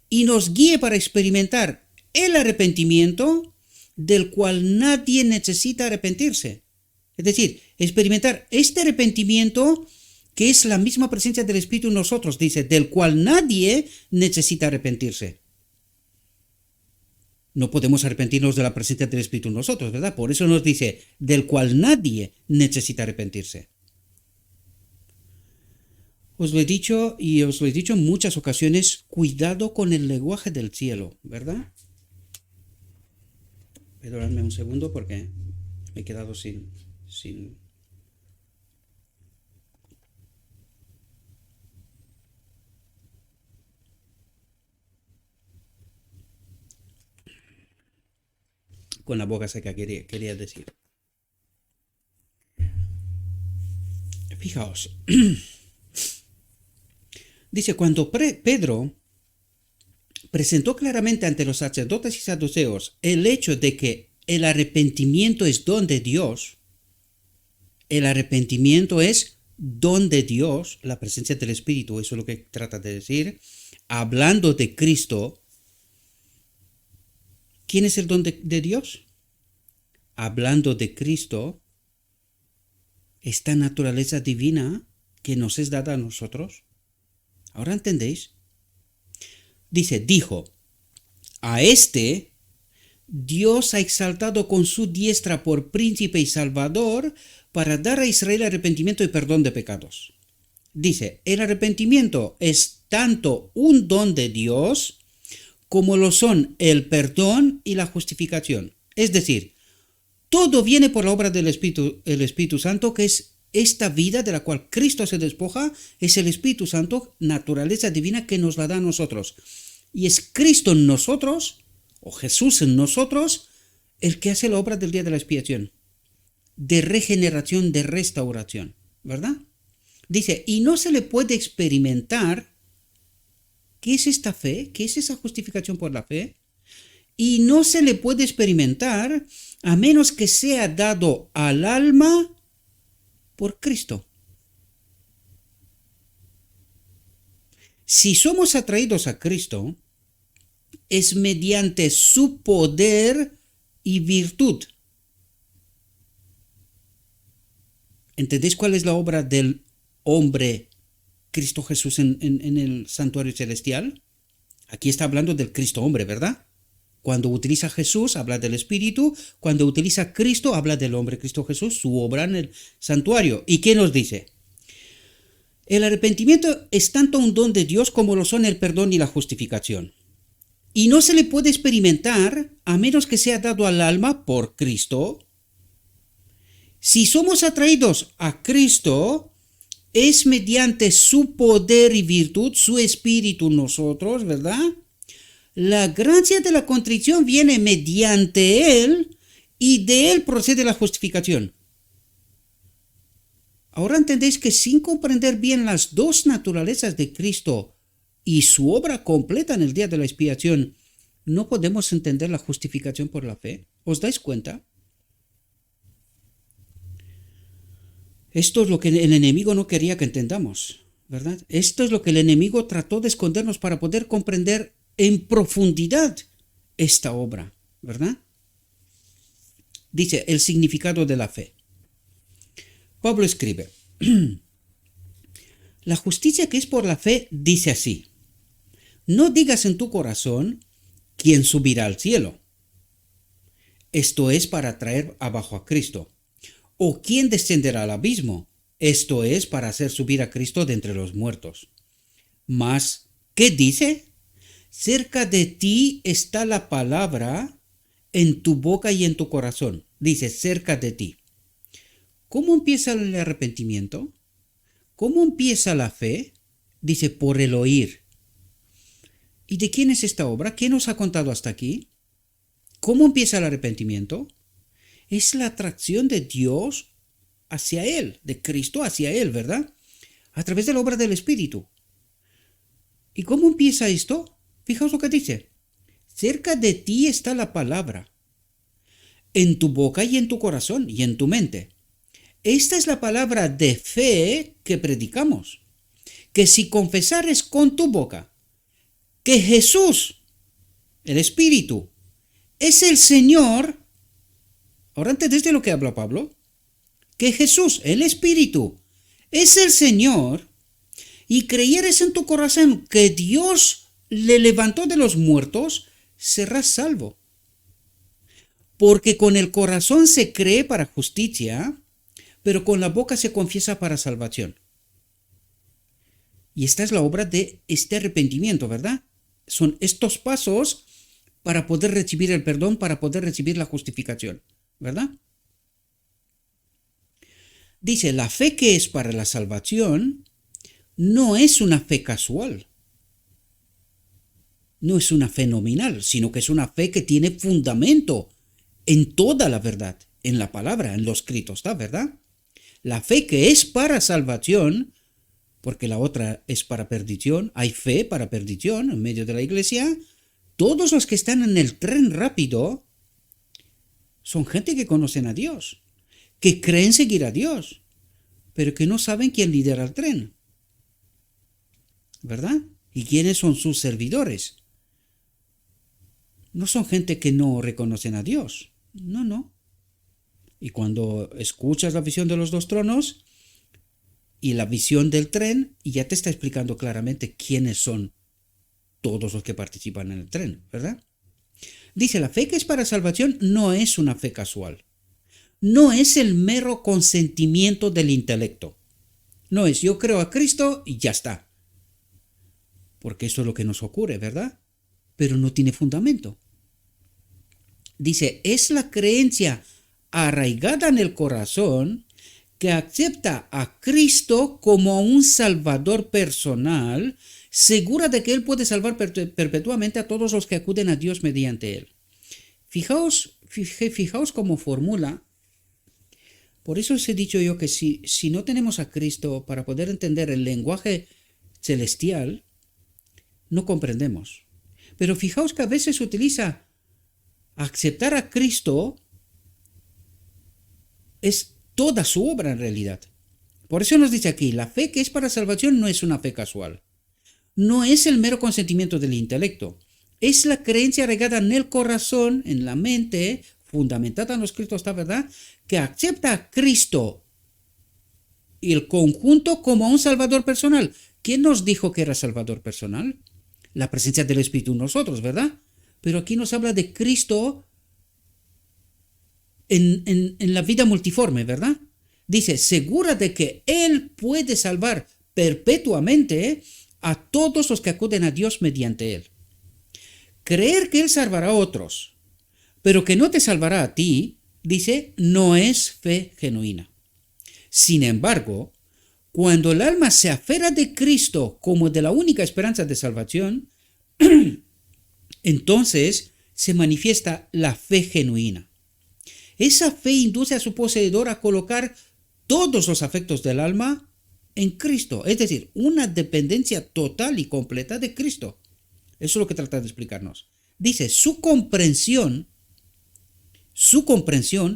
y nos guíe para experimentar el arrepentimiento del cual nadie necesita arrepentirse. Es decir, experimentar este arrepentimiento que es la misma presencia del Espíritu en nosotros, dice, del cual nadie necesita arrepentirse. No podemos arrepentirnos de la presencia del Espíritu en nosotros, ¿verdad? Por eso nos dice, del cual nadie necesita arrepentirse. Os lo he dicho y os lo he dicho en muchas ocasiones, cuidado con el lenguaje del cielo, ¿verdad? Perdonadme un segundo porque me he quedado sin... Con la boca seca quería decir. Fijaos, dice, cuando Pedro presentó claramente ante los sacerdotes y saduceos el hecho de que el arrepentimiento es don de Dios, el arrepentimiento es don de Dios, la presencia del Espíritu, eso es lo que trata de decir, hablando de Cristo. ¿Quién es el don de Dios? Hablando de Cristo, esta naturaleza divina que nos es dada a nosotros. ¿Ahora entendéis? Dijo, a este Dios ha exaltado con su diestra por príncipe y salvador para dar a Israel arrepentimiento y perdón de pecados. Dice, el arrepentimiento es tanto un don de Dios como lo son el perdón y la justificación. Es decir, todo viene por la obra del Espíritu Santo, que es esta vida de la cual Cristo se despoja, es el Espíritu Santo, naturaleza divina que nos la da a nosotros. Y es Cristo en nosotros, o Jesús en nosotros, el que hace la obra del día de la expiación, de regeneración, de restauración, ¿verdad? Dice, y no se le puede experimentar. ¿Qué es esta fe? ¿Qué es esa justificación por la fe? Y no se le puede experimentar a menos que sea dado al alma por Cristo. Si somos atraídos a Cristo, es mediante su poder y virtud. ¿Entendéis cuál es la obra del hombre Cristo Jesús en el santuario celestial? Aquí está hablando del Cristo hombre, ¿verdad? Cuando utiliza Jesús, habla del Espíritu. Cuando utiliza Cristo, habla del hombre Cristo Jesús, su obra en el santuario. ¿Y qué nos dice? El arrepentimiento es tanto un don de Dios como lo son el perdón y la justificación. Y no se le puede experimentar a menos que sea dado al alma por Cristo. Si somos atraídos a Cristo, es mediante su poder y virtud, su Espíritu en nosotros, ¿verdad? La gracia de la contrición viene mediante Él y de Él procede la justificación. Ahora entendéis que sin comprender bien las dos naturalezas de Cristo y su obra completa en el día de la expiación, no podemos entender la justificación por la fe. ¿Os dais cuenta? Esto es lo que el enemigo no quería que entendamos, ¿verdad? Esto es lo que el enemigo trató de escondernos para poder comprender en profundidad esta obra, ¿verdad? Dice el significado de la fe. Pablo escribe, la justicia que es por la fe dice así, no digas en tu corazón, ¿quién subirá al cielo? Esto es para traer abajo a Cristo. ¿O quién descenderá al abismo? Esto es para hacer subir a Cristo de entre los muertos. Mas, ¿qué dice? Cerca de ti está la palabra en tu boca y en tu corazón. Dice, cerca de ti. ¿Cómo empieza el arrepentimiento? ¿Cómo empieza la fe? Dice, por el oír. ¿Y de quién es esta obra? ¿Quién nos ha contado hasta aquí? ¿Cómo empieza el arrepentimiento? Es la atracción de Dios hacia Él, de Cristo hacia Él, ¿verdad? A través de la obra del Espíritu. ¿Y cómo empieza esto? Fijaos lo que dice. Cerca de ti está la palabra, en tu boca y en tu corazón y en tu mente. Esta es la palabra de fe que predicamos. Que si confesares con tu boca que Jesús, el Espíritu, es el Señor. Ahora entendéis de lo que habla Pablo. Que Jesús, el Espíritu, es el Señor, y creyeres en tu corazón que Dios le levantó de los muertos, serás salvo. Porque con el corazón se cree para justicia, pero con la boca se confiesa para salvación. Y esta es la obra de este arrepentimiento, ¿verdad? Son estos pasos para poder recibir el perdón, para poder recibir la justificación, ¿verdad? Dice, la fe que es para la salvación no es una fe casual, no es una fe nominal, sino que es una fe que tiene fundamento en toda la verdad, en la palabra, en lo escrito está, ¿verdad? La fe que es para salvación, porque la otra es para perdición, hay fe para perdición en medio de la iglesia. Todos los que están en el tren rápido son gente que conocen a Dios, que creen seguir a Dios, pero que no saben quién lidera el tren, ¿verdad? ¿Y quiénes son sus servidores? No son gente que no reconocen a Dios, no. Y cuando escuchas la visión de los dos tronos y la visión del tren, ya te está explicando claramente quiénes son todos los que participan en el tren, ¿verdad? Dice, la fe que es para salvación no es una fe casual. No es el mero consentimiento del intelecto. No es yo creo a Cristo y ya está. Porque eso es lo que nos ocurre, ¿verdad? Pero no tiene fundamento. Dice, es la creencia arraigada en el corazón que acepta a Cristo como un Salvador personal, segura de que Él puede salvar perpetuamente a todos los que acuden a Dios mediante Él. Fijaos cómo formula. Por eso os he dicho yo que si no tenemos a Cristo para poder entender el lenguaje celestial, no comprendemos. Pero fijaos que a veces se utiliza aceptar a Cristo es toda su obra en realidad. Por eso nos dice aquí, la fe que es para salvación no es una fe casual. No es el mero consentimiento del intelecto. Es la creencia arraigada en el corazón, en la mente, fundamentada en lo escrito esta verdad, que acepta a Cristo y el conjunto como un salvador personal. ¿Quién nos dijo que era salvador personal? La presencia del Espíritu en nosotros, ¿verdad? Pero aquí nos habla de Cristo en la vida multiforme, ¿verdad? Dice, segura de que Él puede salvar perpetuamente a todos los que acuden a Dios mediante Él. Creer que Él salvará a otros, pero que no te salvará a ti, dice, no es fe genuina. Sin embargo, cuando el alma se aferra de Cristo como de la única esperanza de salvación, entonces se manifiesta la fe genuina. Esa fe induce a su poseedor a colocar todos los afectos del alma en Cristo, es decir, una dependencia total y completa de Cristo. Eso es lo que trata de explicarnos. Dice, su comprensión,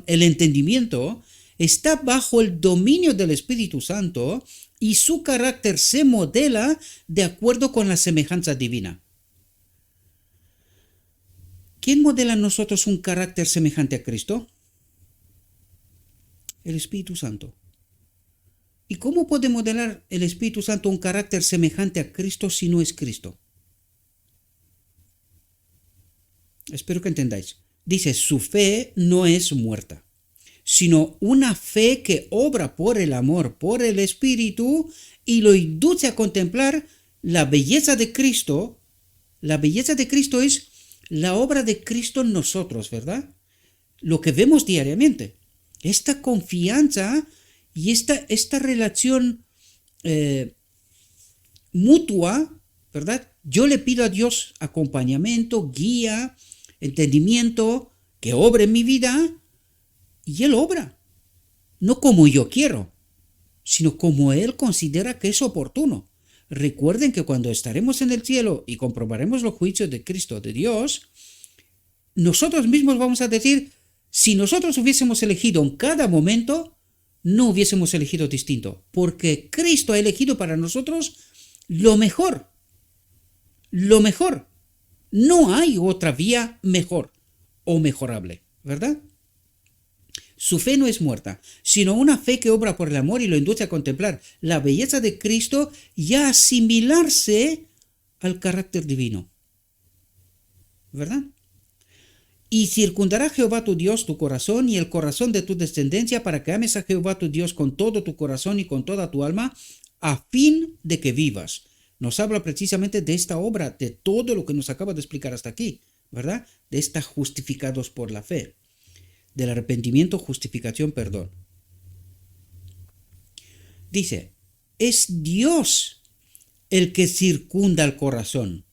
el entendimiento, está bajo el dominio del Espíritu Santo y su carácter se modela de acuerdo con la semejanza divina. ¿Quién modela en nosotros un carácter semejante a Cristo? El Espíritu Santo. ¿Y cómo puede modelar el Espíritu Santo un carácter semejante a Cristo si no es Cristo? Espero que entendáis. Dice, su fe no es muerta, sino una fe que obra por el amor, por el Espíritu, y lo induce a contemplar la belleza de Cristo. La belleza de Cristo es la obra de Cristo en nosotros, ¿verdad? Lo que vemos diariamente. Esta confianza y esta relación mutua, ¿verdad? Yo le pido a Dios acompañamiento, guía, entendimiento, que obre en mi vida, y Él obra. No como yo quiero, sino como Él considera que es oportuno. Recuerden que cuando estaremos en el cielo y comprobaremos los juicios de Cristo, de Dios, nosotros mismos vamos a decir, si nosotros hubiésemos elegido en cada momento, no hubiésemos elegido distinto, porque Cristo ha elegido para nosotros lo mejor. Lo mejor. No hay otra vía mejor o mejorable, ¿verdad? Su fe no es muerta, sino una fe que obra por el amor y lo induce a contemplar la belleza de Cristo y a asimilarse al carácter divino, ¿verdad? Y circundará Jehová tu Dios tu corazón y el corazón de tu descendencia para que ames a Jehová tu Dios con todo tu corazón y con toda tu alma, a fin de que vivas. Nos habla precisamente de esta obra, de todo lo que nos acaba de explicar hasta aquí, ¿verdad? De esta justificados por la fe, del arrepentimiento, justificación, perdón. Dice, es Dios el que circunda el corazón.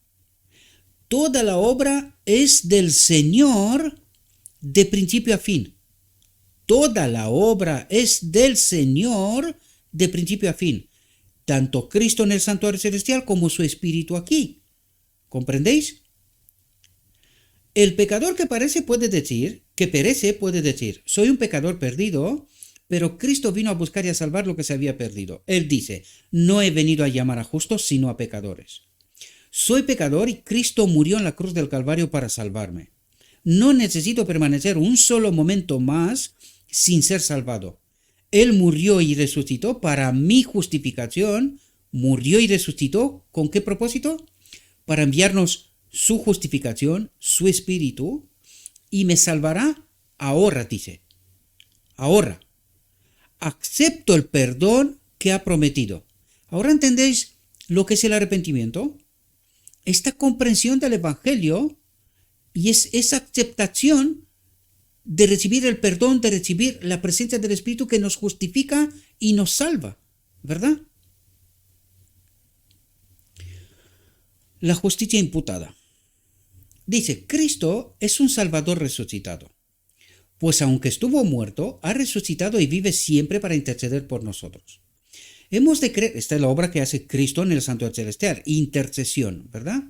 Toda la obra es del Señor de principio a fin. Toda la obra es del Señor de principio a fin. Tanto Cristo en el santuario celestial como su Espíritu aquí. ¿Comprendéis? El pecador que perece puede decir, soy un pecador perdido, pero Cristo vino a buscar y a salvar lo que se había perdido. Él dice, no he venido a llamar a justos, sino a pecadores. Soy pecador y Cristo murió en la cruz del Calvario para salvarme. No necesito permanecer un solo momento más sin ser salvado. Él murió y resucitó para mi justificación. Murió y resucitó, ¿con qué propósito? Para enviarnos su justificación, su Espíritu, y me salvará ahora, dice. Ahora. Acepto el perdón que ha prometido. ¿Ahora entendéis lo que es el arrepentimiento? Esta comprensión del Evangelio y es esa aceptación de recibir el perdón, de recibir la presencia del Espíritu que nos justifica y nos salva, ¿verdad? La justicia imputada. Dice, Cristo es un Salvador resucitado, pues aunque estuvo muerto, ha resucitado y vive siempre para interceder por nosotros. Hemos de creer, esta es la obra que hace Cristo en el santuario celestial, intercesión, ¿verdad?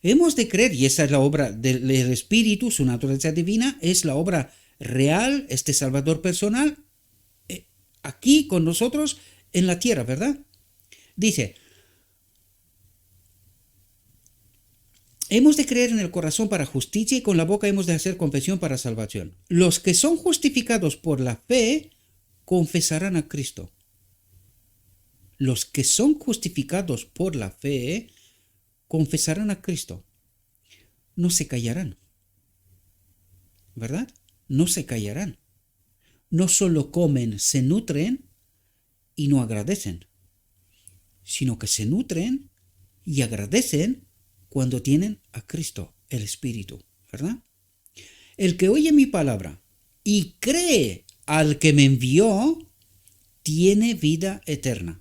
Hemos de creer, y esa es la obra del Espíritu, su naturaleza divina, es la obra real, este Salvador personal, aquí con nosotros en la tierra, ¿verdad? Dice, hemos de creer en el corazón para justicia y con la boca hemos de hacer confesión para salvación. Los que son justificados por la fe confesarán a Cristo. Los que son justificados por la fe confesarán a Cristo. No se callarán. ¿Verdad? No se callarán. No solo comen, se nutren y no agradecen, sino que se nutren y agradecen cuando tienen a Cristo, el Espíritu, ¿verdad? El que oye mi palabra y cree al que me envió, tiene vida eterna.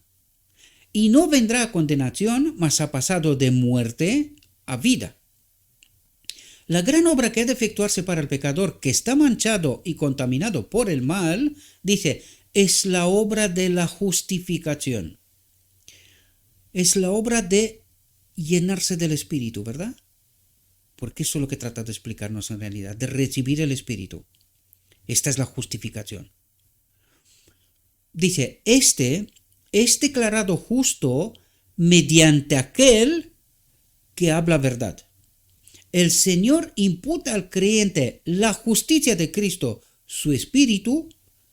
Y no vendrá a condenación, mas ha pasado de muerte a vida. La gran obra que ha de efectuarse para el pecador que está manchado y contaminado por el mal, dice, es la obra de la justificación. Es la obra de llenarse del Espíritu, ¿verdad? Porque eso es lo que trata de explicarnos en realidad, de recibir el Espíritu. Esta es la justificación. Dice, este es declarado justo mediante aquel que habla verdad. El Señor imputa al creyente la justicia de Cristo, su Espíritu.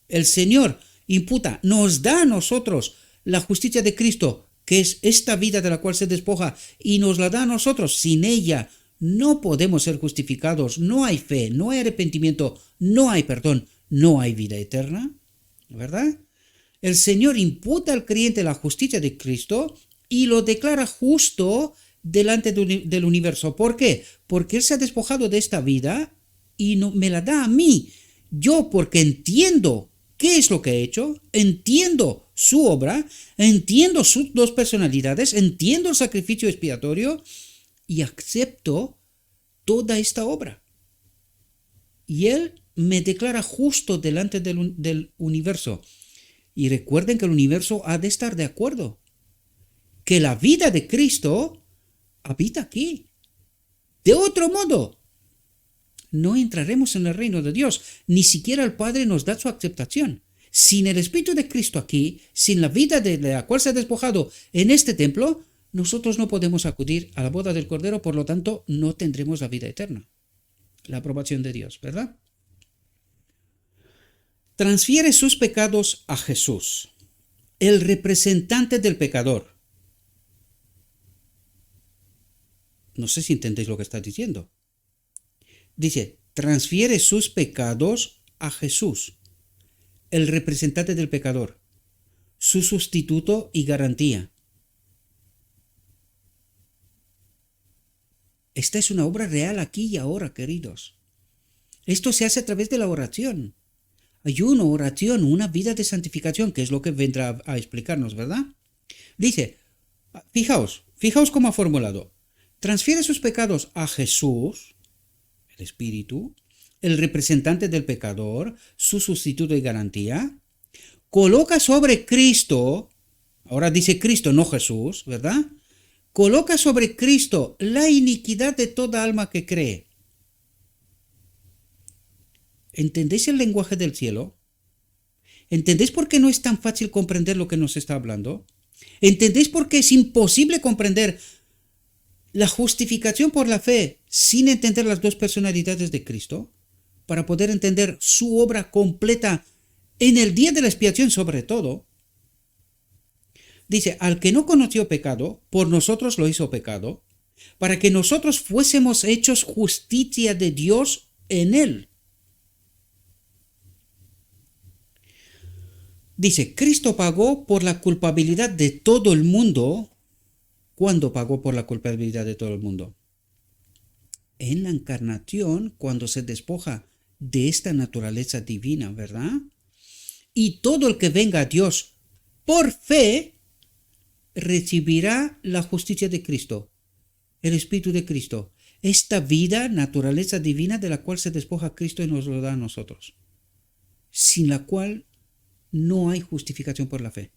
El Señor imputa, nos da a nosotros la justicia de Cristo, que es esta vida de la cual se despoja, y nos la da a nosotros. Sin ella no podemos ser justificados, no hay fe, no hay arrepentimiento, no hay perdón, no hay vida eterna, ¿verdad? El Señor imputa al creyente la justicia de Cristo y lo declara justo delante del universo. ¿Por qué? Porque Él se ha despojado de esta vida y me la da a mí. Yo, porque entiendo qué es lo que he hecho, entiendo su obra, entiendo sus dos personalidades, entiendo el sacrificio expiatorio y acepto toda esta obra. Y Él me declara justo delante del universo. Y recuerden que el universo ha de estar de acuerdo. Que la vida de Cristo habita aquí. De otro modo, no entraremos en el reino de Dios. Ni siquiera el Padre nos da su aceptación. Sin el Espíritu de Cristo aquí, sin la vida de la cual se ha despojado en este templo, nosotros no podemos acudir a la boda del Cordero, por lo tanto, no tendremos la vida eterna. La aprobación de Dios, ¿verdad? Transfiere sus pecados a Jesús, el representante del pecador. No sé si entendéis lo que está diciendo. Dice, transfiere sus pecados a Jesús, el representante del pecador. su sustituto y garantía. Esta es una obra real aquí y ahora, queridos. Esto se hace a través de la oración. Ayuno, oración, una vida de santificación, que es lo que vendrá a explicarnos, ¿verdad? Dice, fijaos cómo ha formulado. Transfiere sus pecados a Jesús, el Espíritu, el representante del pecador, su sustituto y garantía. Coloca sobre Cristo, ahora dice Cristo, no Jesús, ¿verdad? Coloca sobre Cristo la iniquidad de toda alma que cree. ¿Entendéis el lenguaje del cielo? ¿Entendéis por qué no es tan fácil comprender lo que nos está hablando? ¿Entendéis por qué es imposible comprender la justificación por la fe sin entender las dos personalidades de Cristo? Para poder entender su obra completa en el día de la expiación sobre todo. Dice, al que no conoció pecado, por nosotros lo hizo pecado, para que nosotros fuésemos hechos justicia de Dios en él. Dice, Cristo pagó por la culpabilidad de todo el mundo. ¿Cuándo pagó por la culpabilidad de todo el mundo? En la encarnación, cuando se despoja de esta naturaleza divina, ¿verdad? Y todo el que venga a Dios por fe, recibirá la justicia de Cristo, el Espíritu de Cristo, esta vida, naturaleza divina de la cual se despoja Cristo y nos lo da a nosotros, sin la cual no hay justificación por la fe.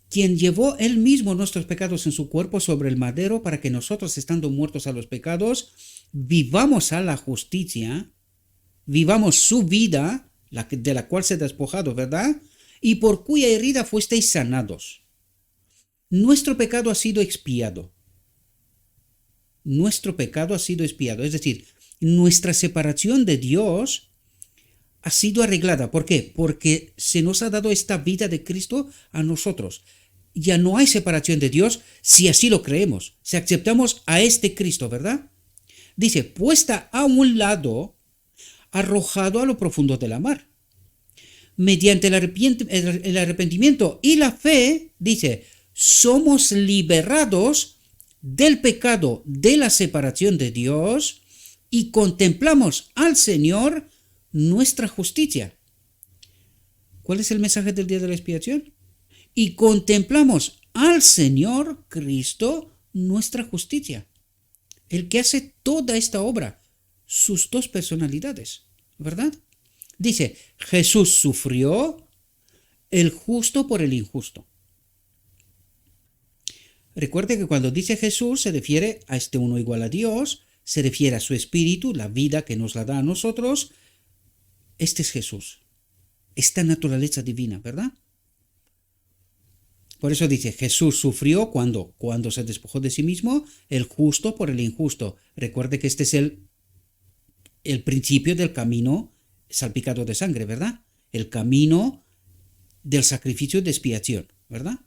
Quien llevó él mismo nuestros pecados en su cuerpo sobre el madero para que nosotros, estando muertos a los pecados, vivamos a la justicia, vivamos su vida, de la cual se ha despojado, ¿verdad? Y por cuya herida fuisteis sanados. Nuestro pecado ha sido expiado. Nuestro pecado ha sido expiado. Es decir, nuestra separación de Dios ha sido arreglada. ¿Por qué? Porque se nos ha dado esta vida de Cristo a nosotros. Ya no hay separación de Dios si así lo creemos, si aceptamos a este Cristo, ¿verdad? Dice, puesta a un lado, arrojado a lo profundo de la mar. Mediante el arrepentimiento y la fe, dice, somos liberados del pecado, de la separación de Dios, y contemplamos al Señor nuestra justicia. ¿Cuál es el mensaje del día de la expiación? Y contemplamos al Señor Cristo nuestra justicia, el que hace toda esta obra, sus dos personalidades, ¿verdad? Dice, Jesús sufrió, el justo por el injusto. Recuerde que cuando dice Jesús se refiere a este uno igual a Dios, se refiere a su espíritu, la vida que nos la da a nosotros. Este es Jesús, esta naturaleza divina, ¿verdad? Por eso dice, Jesús sufrió cuando se despojó de sí mismo, el justo por el injusto. Recuerde que este es el principio del camino salpicado de sangre, ¿verdad? El camino del sacrificio de expiación, ¿verdad?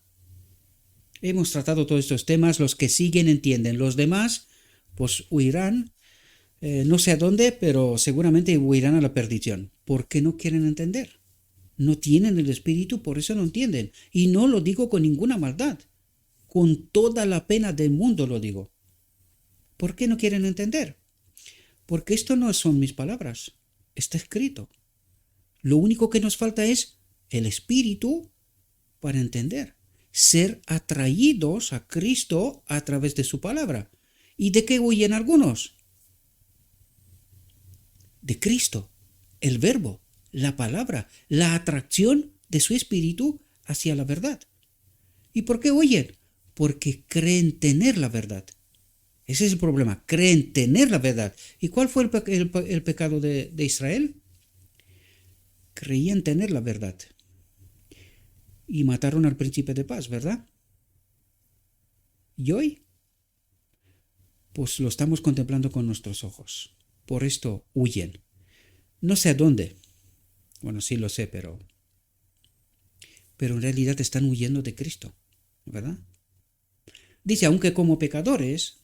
Hemos tratado todos estos temas, los que siguen entienden, los demás pues huirán, no sé a dónde, pero seguramente huirán a la perdición, porque no quieren entender. No tienen el espíritu, por eso no entienden. Y no lo digo con ninguna maldad. Con toda la pena del mundo lo digo. ¿Por qué no quieren entender? Porque esto no son mis palabras. Está escrito. Lo único que nos falta es el espíritu para entender. Ser atraídos a Cristo a través de su palabra. ¿Y de qué huyen algunos? De Cristo, el verbo. La palabra, la atracción de su espíritu hacia la verdad. ¿Y por qué huyen? Porque creen tener la verdad. Ese es el problema, creen tener la verdad. ¿Y cuál fue el pecado de Israel? Creían tener la verdad. Y mataron al príncipe de paz, ¿verdad? ¿Y hoy? Pues lo estamos contemplando con nuestros ojos. Por esto huyen. No sé a dónde. Bueno, sí lo sé, pero en realidad están huyendo de Cristo, ¿verdad? Dice, aunque como pecadores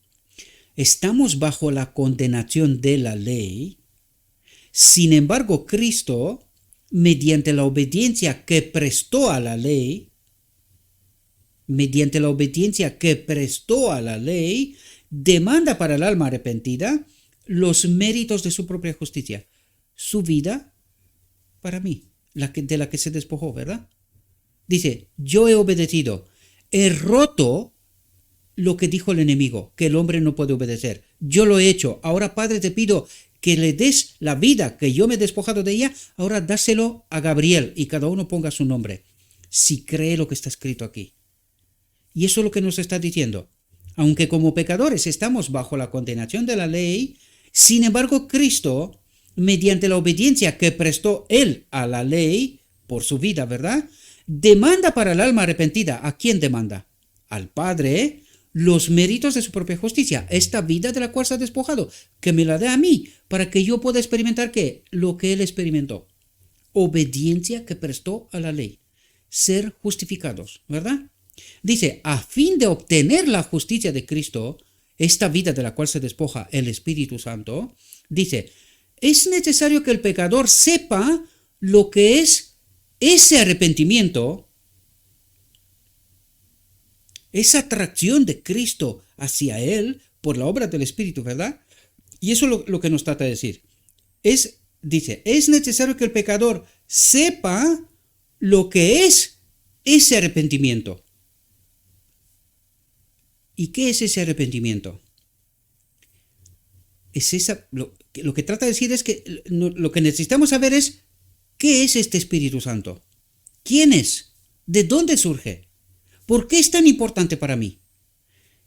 estamos bajo la condenación de la ley, sin embargo Cristo mediante la obediencia que prestó a la ley, demanda para el alma arrepentida los méritos de su propia justicia, su vida para mí, de la que se despojó, ¿verdad? Dice, yo he obedecido, he roto lo que dijo el enemigo, que el hombre no puede obedecer. Yo lo he hecho. Ahora, Padre, te pido que le des la vida que yo me he despojado de ella, ahora dáselo a Gabriel y cada uno ponga su nombre, si cree lo que está escrito aquí. Y eso es lo que nos está diciendo. Aunque como pecadores estamos bajo la condenación de la ley, sin embargo Cristo, mediante la obediencia que prestó Él a la ley, por su vida, ¿verdad?, demanda para el alma arrepentida. ¿A quién demanda? Al Padre, los méritos de su propia justicia, esta vida de la cual se ha despojado, que me la dé a mí, para que yo pueda experimentar ¿qué? Lo que Él experimentó. Obediencia que prestó a la ley. Ser justificados, ¿verdad? Dice, a fin de obtener la justicia de Cristo, esta vida de la cual se despoja el Espíritu Santo, dice, es necesario que el pecador sepa lo que es ese arrepentimiento, esa atracción de Cristo hacia él por la obra del Espíritu, ¿verdad? Y eso es lo que nos trata de decir. Dice, es necesario que el pecador sepa lo que es ese arrepentimiento. ¿Y qué es ese arrepentimiento? Lo que trata de decir es que lo que necesitamos saber es ¿qué es este Espíritu Santo? ¿Quién es? ¿De dónde surge? ¿Por qué es tan importante para mí?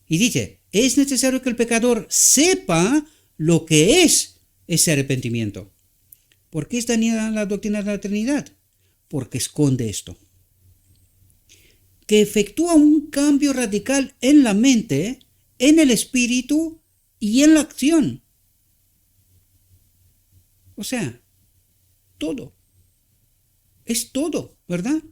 Y dice, es necesario que el pecador sepa lo que es ese arrepentimiento. ¿Por qué es dañada la doctrina de la Trinidad? Porque esconde esto. Que efectúa un cambio radical en la mente, en el espíritu y en la acción. O sea, todo. Es todo, ¿verdad?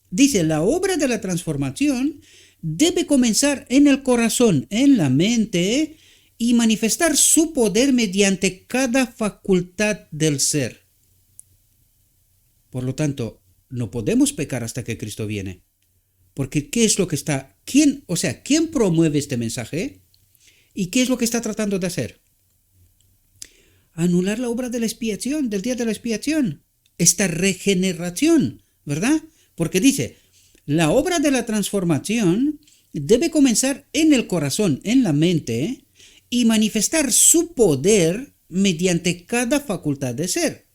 Dice, la obra de la transformación debe comenzar en el corazón, en la mente, y manifestar su poder mediante cada facultad del ser. Por lo tanto, no podemos pecar hasta que Cristo viene. Porque ¿qué es lo que quién promueve este mensaje? ¿Y qué es lo que está tratando de hacer? Anular la obra de la expiación, del día de la expiación. Esta regeneración, ¿verdad? Porque dice, la obra de la transformación debe comenzar en el corazón, en la mente, y manifestar su poder mediante cada facultad de ser.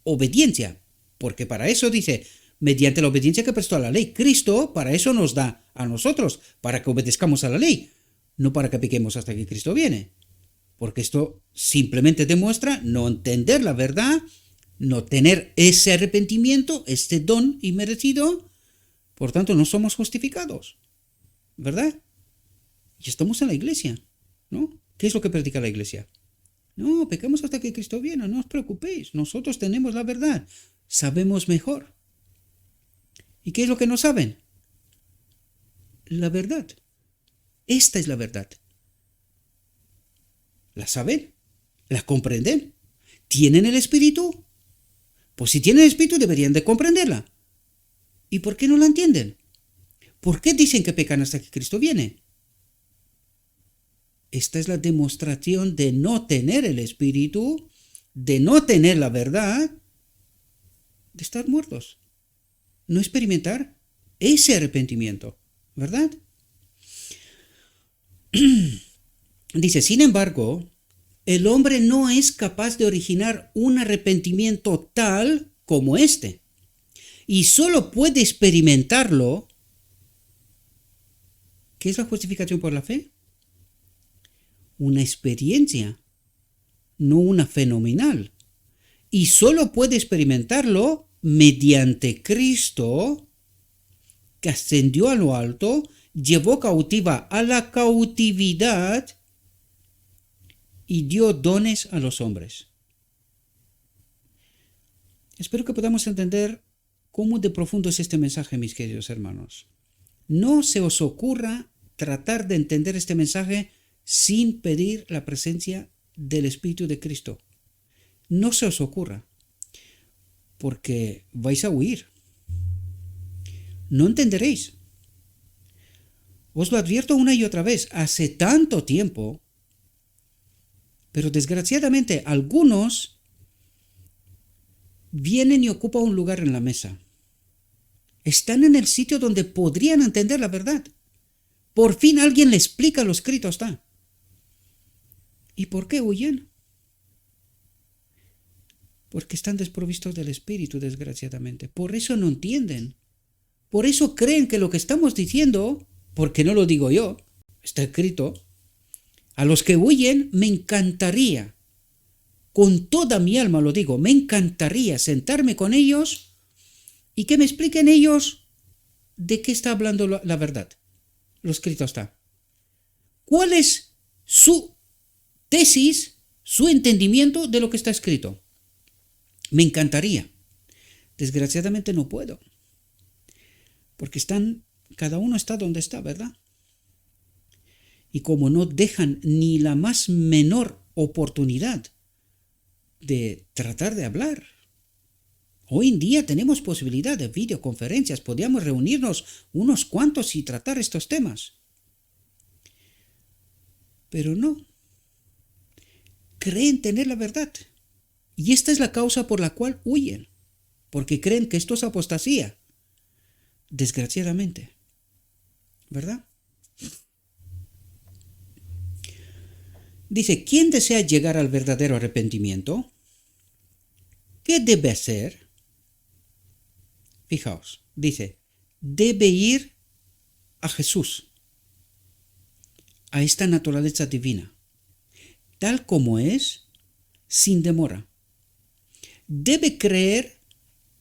Obediencia, porque para eso dice, mediante la obediencia que prestó a la ley. Cristo para eso nos da a nosotros, para que obedezcamos a la ley, no para que pequemos hasta que Cristo viene. Porque esto simplemente demuestra no entender la verdad, no tener ese arrepentimiento, este don inmerecido, por tanto no somos justificados, ¿verdad? Y estamos en la iglesia, ¿no? ¿Qué es lo que predica la iglesia? No, pecamos hasta que Cristo viene, no os preocupéis, nosotros tenemos la verdad, sabemos mejor. ¿Y qué es lo que no saben? La verdad. Esta es la verdad. ¿La saben? ¿La comprenden? ¿Tienen el Espíritu? Pues si tienen el Espíritu deberían de comprenderla. ¿Y por qué no la entienden? ¿Por qué dicen que pecan hasta que Cristo viene? Esta es la demostración de no tener el Espíritu, de no tener la verdad, de estar muertos. No experimentar ese arrepentimiento, ¿verdad? Dice, sin embargo, el hombre no es capaz de originar un arrepentimiento tal como este, y solo puede experimentarlo. ¿Qué es la justificación por la fe? Una experiencia, no una fenomenal, y solo puede experimentarlo mediante Cristo, que ascendió a lo alto, llevó cautiva a la cautividad y dio dones a los hombres. Espero que podamos entender cómo de profundo es este mensaje, mis queridos hermanos. No se os ocurra tratar de entender este mensaje sin pedir la presencia del Espíritu de Cristo. No se os ocurra. porque vais a huir. No entenderéis. Os lo advierto una y otra vez, hace tanto tiempo, pero desgraciadamente algunos vienen y ocupan un lugar en la mesa. Están en el sitio donde podrían entender la verdad. Por fin alguien le explica lo escrito está. ¿Y por qué huyen? Porque están desprovistos del Espíritu, desgraciadamente. Por eso no entienden. Por eso creen que lo que estamos diciendo, porque no lo digo yo, está escrito, a los que huyen me encantaría, con toda mi alma lo digo, me encantaría sentarme con ellos y que me expliquen ellos de qué está hablando la verdad. Lo escrito está. ¿Cuál es su tesis, su entendimiento de lo que está escrito? Me encantaría. Desgraciadamente no puedo. Porque cada uno está donde está, ¿verdad? Y como no dejan ni la más menor oportunidad de tratar de hablar. Hoy en día tenemos posibilidad de videoconferencias, podríamos reunirnos unos cuantos y tratar estos temas. Pero no. Creen tener la verdad. Y esta es la causa por la cual huyen. Porque creen que esto es apostasía. Desgraciadamente. ¿Verdad? Dice, ¿quién desea llegar al verdadero arrepentimiento? ¿Qué debe hacer? Fijaos, dice, debe ir a Jesús, a esta naturaleza divina, tal como es, sin demora. Debe creer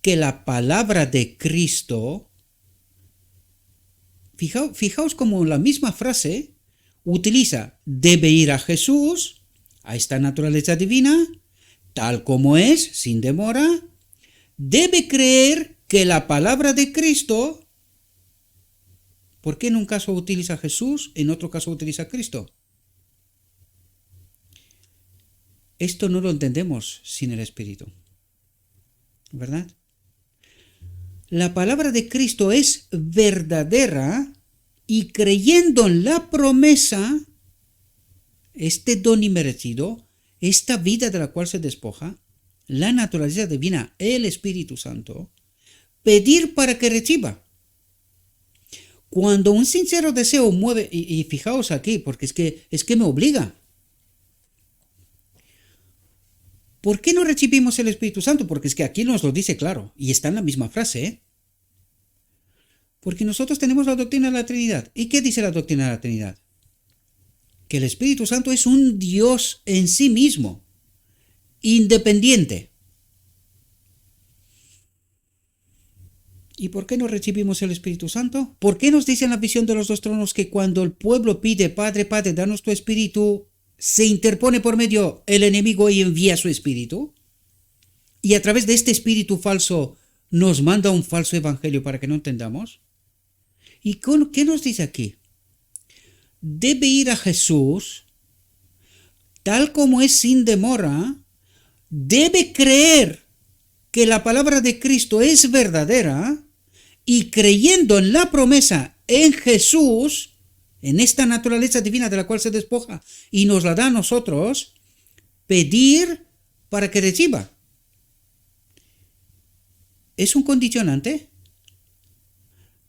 que la palabra de Cristo, fijaos como la misma frase utiliza, debe ir a Jesús, a esta naturaleza divina, tal como es, sin demora, debe creer que la palabra de Cristo, ¿por qué en un caso utiliza Jesús, en otro caso utiliza Cristo? Esto no lo entendemos sin el Espíritu, ¿verdad? La palabra de Cristo es verdadera y creyendo en la promesa, este don inmerecido, esta vida de la cual se despoja, la naturaleza divina, el Espíritu Santo, pedir para que reciba. Cuando un sincero deseo mueve, y fijaos aquí, porque es que me obliga. ¿Por qué no recibimos el Espíritu Santo? Porque es que aquí nos lo dice claro, y está en la misma frase, ¿eh? Porque nosotros tenemos la doctrina de la Trinidad. ¿Y qué dice la doctrina de la Trinidad? Que el Espíritu Santo es un Dios en sí mismo, independiente. ¿Y por qué no recibimos el Espíritu Santo? ¿Por qué nos dice en la visión de los dos tronos que cuando el pueblo pide, Padre, Padre, danos tu Espíritu, se interpone por medio el enemigo y envía su Espíritu? Y a través de este Espíritu falso nos manda un falso evangelio para que no entendamos. ¿Y qué nos dice aquí? Debe ir a Jesús, tal como es sin demora, debe creer que la palabra de Cristo es verdadera y creyendo en la promesa en Jesús, en esta naturaleza divina de la cual se despoja y nos la da a nosotros, pedir para que reciba. ¿Es un condicionante?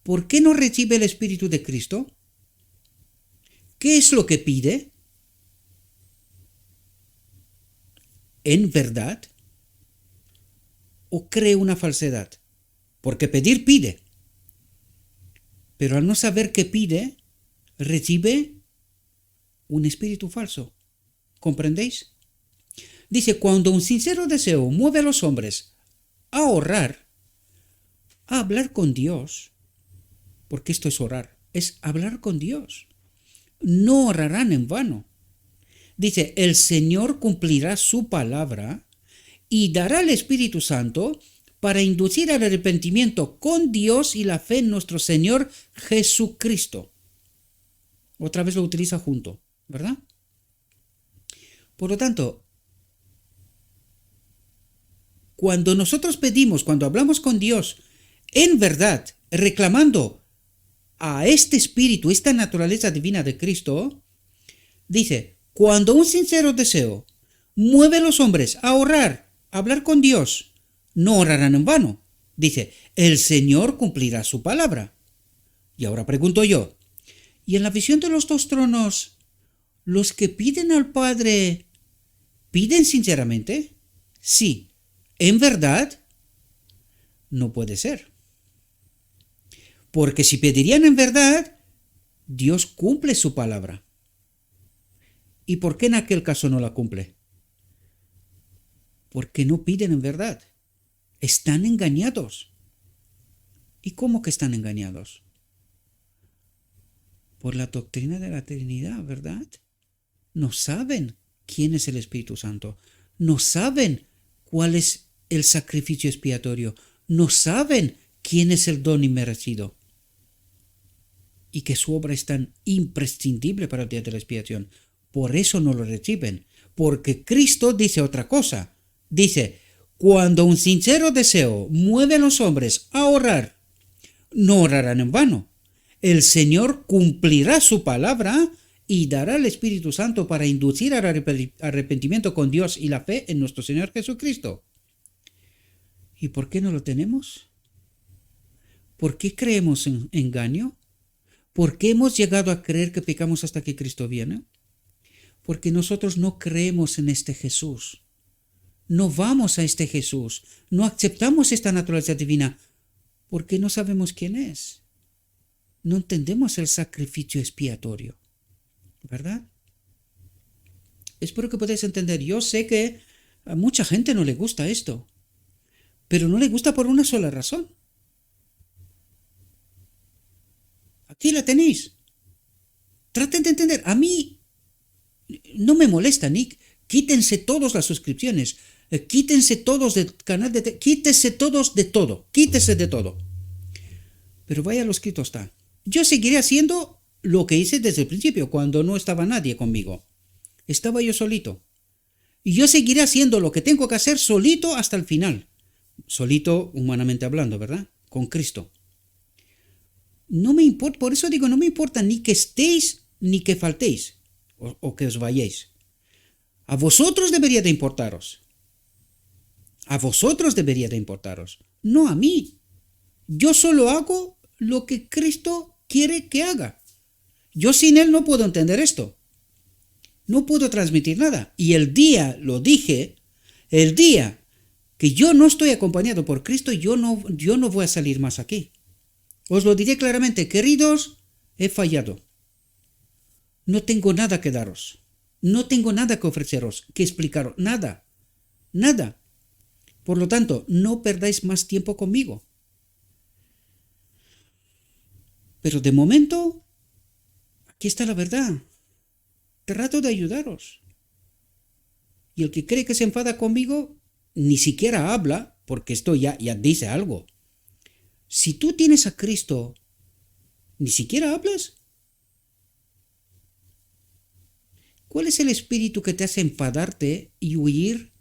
¿Por qué no recibe el Espíritu de Cristo? ¿Qué es lo que pide? ¿En verdad? ¿O cree una falsedad? Porque pedir pide. Pero al no saber qué pide, recibe un espíritu falso. ¿Comprendéis? Dice, cuando un sincero deseo mueve a los hombres a orar, a hablar con Dios, porque esto es orar, es hablar con Dios. No orarán en vano. Dice, el Señor cumplirá su palabra y dará el Espíritu Santo para inducir al arrepentimiento con Dios y la fe en nuestro Señor Jesucristo. Otra vez lo utiliza junto, ¿verdad? Por lo tanto, cuando nosotros pedimos, cuando hablamos con Dios, en verdad, reclamando a este espíritu, esta naturaleza divina de Cristo, dice, cuando un sincero deseo mueve a los hombres a orar, a hablar con Dios, no orarán en vano. Dice, el Señor cumplirá su palabra. Y ahora pregunto yo, ¿y en la visión de los dos tronos, los que piden al Padre, piden sinceramente? Sí. ¿En verdad? No puede ser. Porque si pedirían en verdad, Dios cumple su palabra. ¿Y por qué en aquel caso no la cumple? Porque no piden en verdad. Están engañados. ¿Y cómo que están engañados? Por la doctrina de la Trinidad, ¿verdad? No saben quién es el Espíritu Santo. No saben cuál es el sacrificio expiatorio. No saben quién es el don inmerecido. Y que su obra es tan imprescindible para el día de la expiación. Por eso no lo reciben. Porque Cristo dice otra cosa. Dice, cuando un sincero deseo mueve a los hombres a orar, no orarán en vano. El Señor cumplirá su palabra y dará el Espíritu Santo para inducir al arrepentimiento con Dios y la fe en nuestro Señor Jesucristo. ¿Y por qué no lo tenemos? ¿Por qué creemos en engaño? ¿Por qué hemos llegado a creer que pecamos hasta que Cristo viene? Porque nosotros no creemos en este Jesús. No vamos a este Jesús. No aceptamos esta naturaleza divina porque no sabemos quién es. No entendemos el sacrificio expiatorio. ¿Verdad? Espero que podáis entender. Yo sé que a mucha gente no le gusta esto. Pero no le gusta por una sola razón. Aquí la tenéis. Traten de entender. A mí no me molesta, Nick. Quítense todas las suscripciones. Quítense todos del canal de... Quítense todos de todo. Quítese de todo. Pero vaya lo escrito está. Yo seguiré haciendo lo que hice desde el principio, cuando no estaba nadie conmigo. Estaba yo solito. Y yo seguiré haciendo lo que tengo que hacer solito hasta el final. Solito, humanamente hablando, ¿verdad? Con Cristo. No me importa, por eso digo, no me importa ni que estéis ni que faltéis o que os vayáis. A vosotros debería de importaros. A vosotros debería de importaros, no a mí. Yo solo hago lo que Cristo quiere que haga. Yo sin Él no puedo entender esto. No puedo transmitir nada. Y el día, lo dije, el día que yo no estoy acompañado por Cristo, yo no voy a salir más aquí. Os lo diré claramente, queridos, he fallado. No tengo nada que daros. No tengo nada que ofreceros, que explicaros. Nada. Nada. Por lo tanto, no perdáis más tiempo conmigo. Pero de momento, aquí está la verdad. Trato de ayudaros. Y el que cree que se enfada conmigo, ni siquiera habla, porque esto ya dice algo. Si tú tienes a Cristo, ni siquiera hablas. ¿Cuál es el espíritu que te hace enfadarte y huir?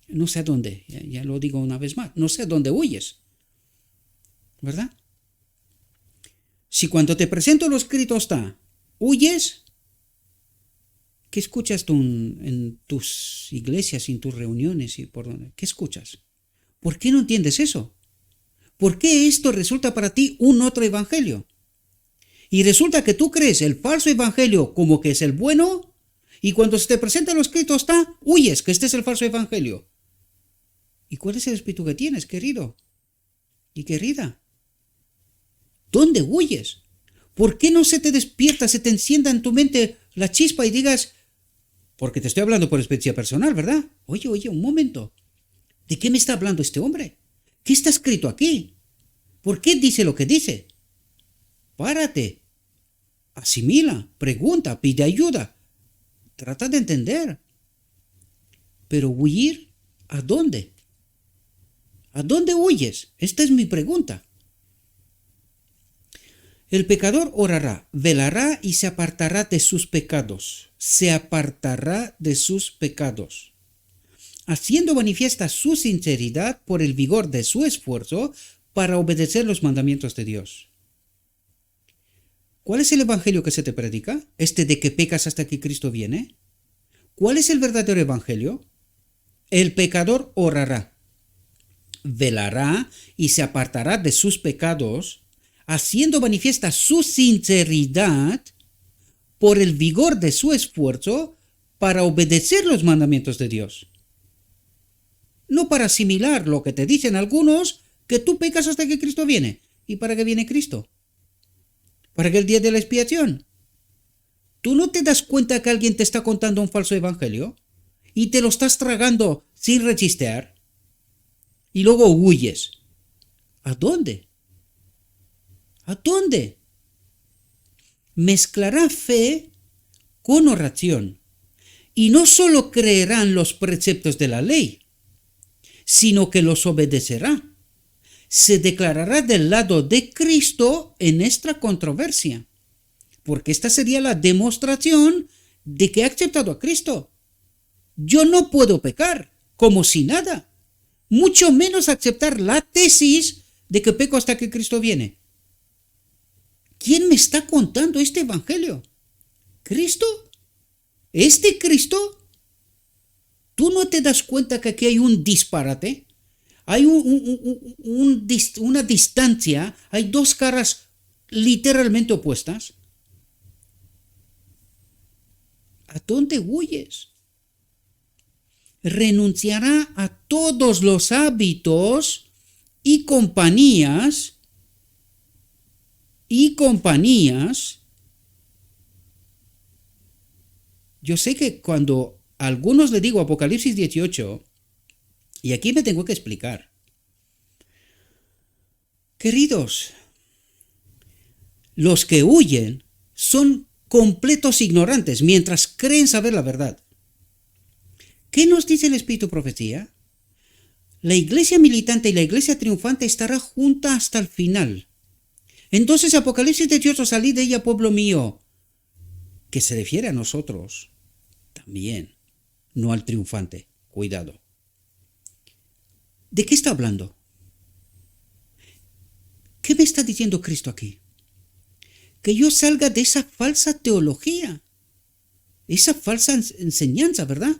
No sé a dónde, ya lo digo una vez más, no sé a dónde huyes. ¿Verdad? Si cuando te presento lo escrito está, huyes, ¿qué escuchas tú en tus iglesias, en tus reuniones y por dónde? ¿Qué escuchas? ¿Por qué no entiendes eso? ¿Por qué esto resulta para ti un otro evangelio? Y resulta que tú crees el falso evangelio como que es el bueno, y cuando se te presenta lo escrito está, huyes, que este es el falso evangelio. ¿Y cuál es el espíritu que tienes, querido y querida? ¿Dónde huyes? ¿Por qué no se te despierta, se te encienda en tu mente la chispa y digas, porque te estoy hablando por experiencia personal, ¿verdad? Oye, un momento. ¿De qué me está hablando este hombre? ¿Qué está escrito aquí? ¿Por qué dice lo que dice? Párate, asimila, pregunta, pide ayuda. Trata de entender. Pero huir, ¿a dónde? ¿A dónde huyes? Esta es mi pregunta. El pecador orará, velará y se apartará de sus pecados. Se apartará de sus pecados. haciendo manifiesta su sinceridad por el vigor de su esfuerzo para obedecer los mandamientos de Dios. ¿Cuál es el evangelio que se te predica? ¿Este de que pecas hasta que Cristo viene? ¿Cuál es el verdadero evangelio? El pecador orará, velará y se apartará de sus pecados, haciendo manifiesta su sinceridad por el vigor de su esfuerzo para obedecer los mandamientos de Dios. No para asimilar lo que te dicen algunos, que tú pecas hasta que Cristo viene. ¿Y para qué viene Cristo? ¿Para qué el día de la expiación? ¿Tú no te das cuenta que alguien te está contando un falso evangelio? Y te lo estás tragando sin rechistear. Y luego huyes. ¿A dónde? ¿A dónde? Mezclará fe con oración. Y no solo creerán los preceptos de la ley, sino que los obedecerá. Se declarará del lado de Cristo en esta controversia, porque esta sería la demostración de que ha aceptado a Cristo. Yo no puedo pecar como si nada, mucho menos aceptar la tesis de que peco hasta que Cristo viene. ¿Quién me está contando este evangelio? ¿Cristo? ¿Este Cristo? ¿Tú no te das cuenta que aquí hay un disparate? Hay una distancia, hay dos caras literalmente opuestas. ¿A dónde huyes? Renunciará a todos los hábitos y compañías. Yo sé que cuando a algunos le digo Apocalipsis 18, y aquí me tengo que explicar. Queridos, los que huyen son completos ignorantes mientras creen saber la verdad. ¿Qué nos dice el Espíritu Profecía? La iglesia militante y la iglesia triunfante estará junta hasta el final. Entonces Apocalipsis 18, salid de ella, pueblo mío, que se refiere a nosotros también, no al triunfante. Cuidado. ¿De qué está hablando? ¿Qué me está diciendo Cristo aquí? Que yo salga de esa falsa teología, esa falsa enseñanza, ¿verdad?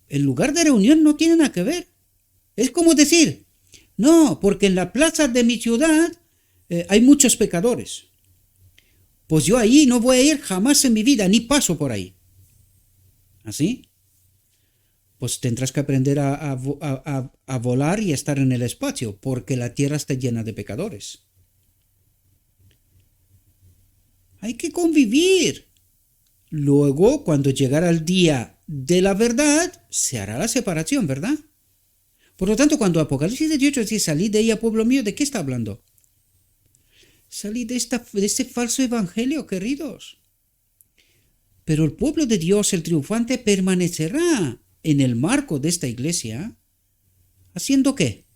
El lugar de reunión no tiene nada que ver. Es como decir, no, porque en la plaza de mi ciudad hay muchos pecadores. Pues yo ahí no voy a ir jamás en mi vida, ni paso por ahí. ¿Así? Pues tendrás que aprender a volar y a estar en el espacio, porque la tierra está llena de pecadores. Hay que convivir. Luego, cuando llegara el día de la verdad, se hará la separación, ¿verdad? Por lo tanto, cuando Apocalipsis 18 dice, salid de ella, pueblo mío, ¿de qué está hablando? Salid de este falso evangelio, queridos. Pero el pueblo de Dios, el triunfante, permanecerá en el marco de esta iglesia, ¿haciendo qué?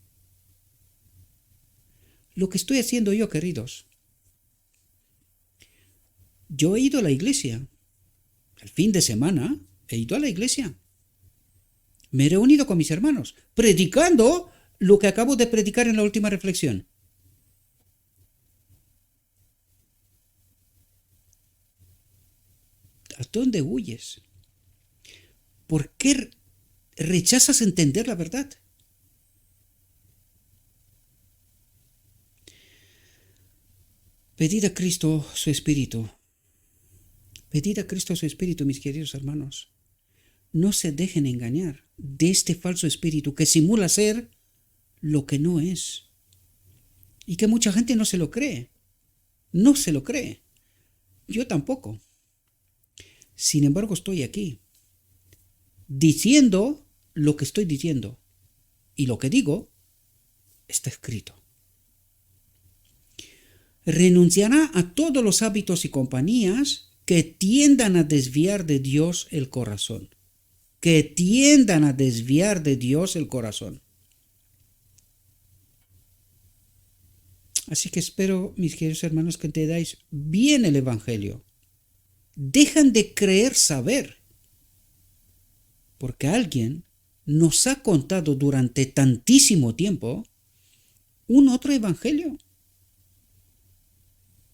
Lo que estoy haciendo yo, queridos. Yo he ido a la iglesia. El fin de semana he ido a la iglesia. Me he reunido con mis hermanos, predicando lo que acabo de predicar en la última reflexión. ¿A dónde huyes? ¿Por qué rechazas entender la verdad? Pedid a Cristo su Espíritu. Pedid a Cristo su Espíritu, mis queridos hermanos. No se dejen engañar de este falso espíritu que simula ser lo que no es. Y que mucha gente no se lo cree. No se lo cree. Yo tampoco. Sin embargo, estoy aquí, diciendo lo que estoy diciendo. Y lo que digo está escrito. Renunciará a todos los hábitos y compañías que tiendan a desviar de Dios el corazón. Que tiendan a desviar de Dios el corazón. Así que espero, mis queridos hermanos, que entendáis bien el Evangelio. Dejan de creer saber, porque alguien nos ha contado durante tantísimo tiempo un otro evangelio.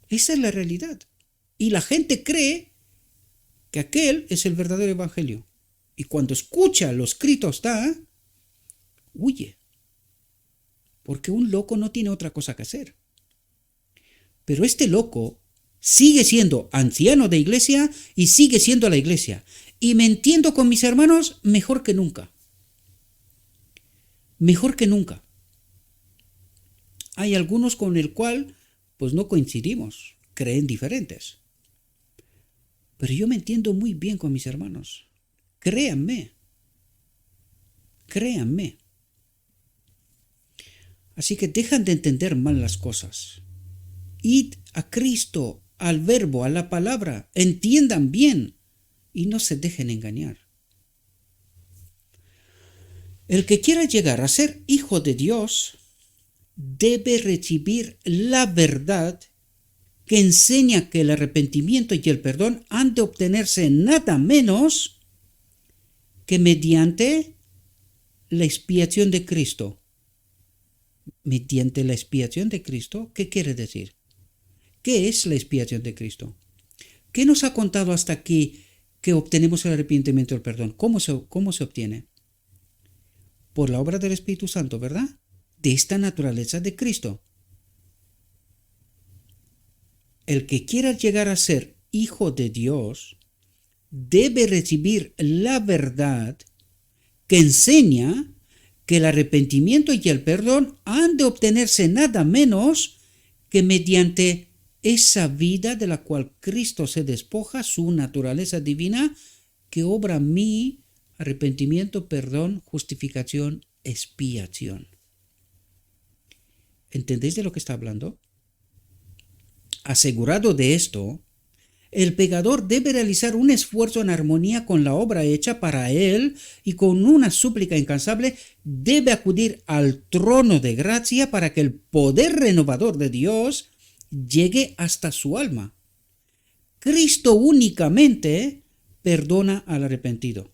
Esa es la realidad. Y la gente cree que aquel es el verdadero evangelio. Y cuando escucha lo escrito está, huye. Porque un loco no tiene otra cosa que hacer. Pero este loco sigue siendo anciano de iglesia y sigue siendo la iglesia. Y me entiendo con mis hermanos mejor que nunca. Mejor que nunca. Hay algunos con el cual pues no coincidimos, creen diferentes. Pero yo me entiendo muy bien con mis hermanos. Créanme. Créanme. Así que dejan de entender mal las cosas. Id a Cristo, al verbo, a la palabra. Entiendan bien y no se dejen engañar. El que quiera llegar a ser hijo de Dios debe recibir la verdad que enseña que el arrepentimiento y el perdón han de obtenerse nada menos que mediante la expiación de Cristo. ¿Mediante la expiación de Cristo? ¿Qué quiere decir? ¿Qué es la expiación de Cristo? ¿Qué nos ha contado hasta aquí que obtenemos el arrepentimiento y el perdón? ¿Cómo se obtiene? Por la obra del Espíritu Santo, ¿verdad? De esta naturaleza de Cristo. El que quiera llegar a ser hijo de Dios debe recibir la verdad que enseña que el arrepentimiento y el perdón han de obtenerse nada menos que mediante esa vida de la cual Cristo se despoja, su naturaleza divina, que obra mi arrepentimiento, perdón, justificación, expiación. ¿Entendéis de lo que está hablando? Asegurado de esto, el pecador debe realizar un esfuerzo en armonía con la obra hecha para él y con una súplica incansable debe acudir al trono de gracia para que el poder renovador de Dios llegue hasta su alma. Cristo únicamente perdona al arrepentido.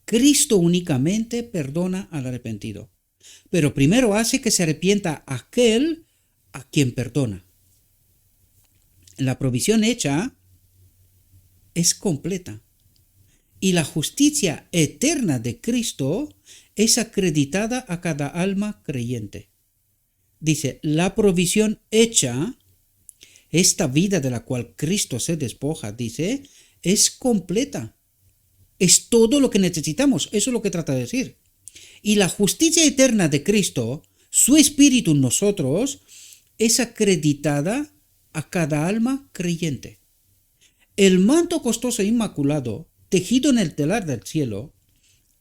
Cristo únicamente perdona al arrepentido. Pero primero hace que se arrepienta aquel a quien perdona. La provisión hecha es completa y la justicia eterna de Cristo es acreditada a cada alma creyente. Dice, la provisión hecha, esta vida de la cual Cristo se despoja, dice, es completa. Es todo lo que necesitamos, eso es lo que trata de decir. Y la justicia eterna de Cristo, su espíritu en nosotros, es acreditada a cada alma creyente. El manto costoso e inmaculado, tejido en el telar del cielo,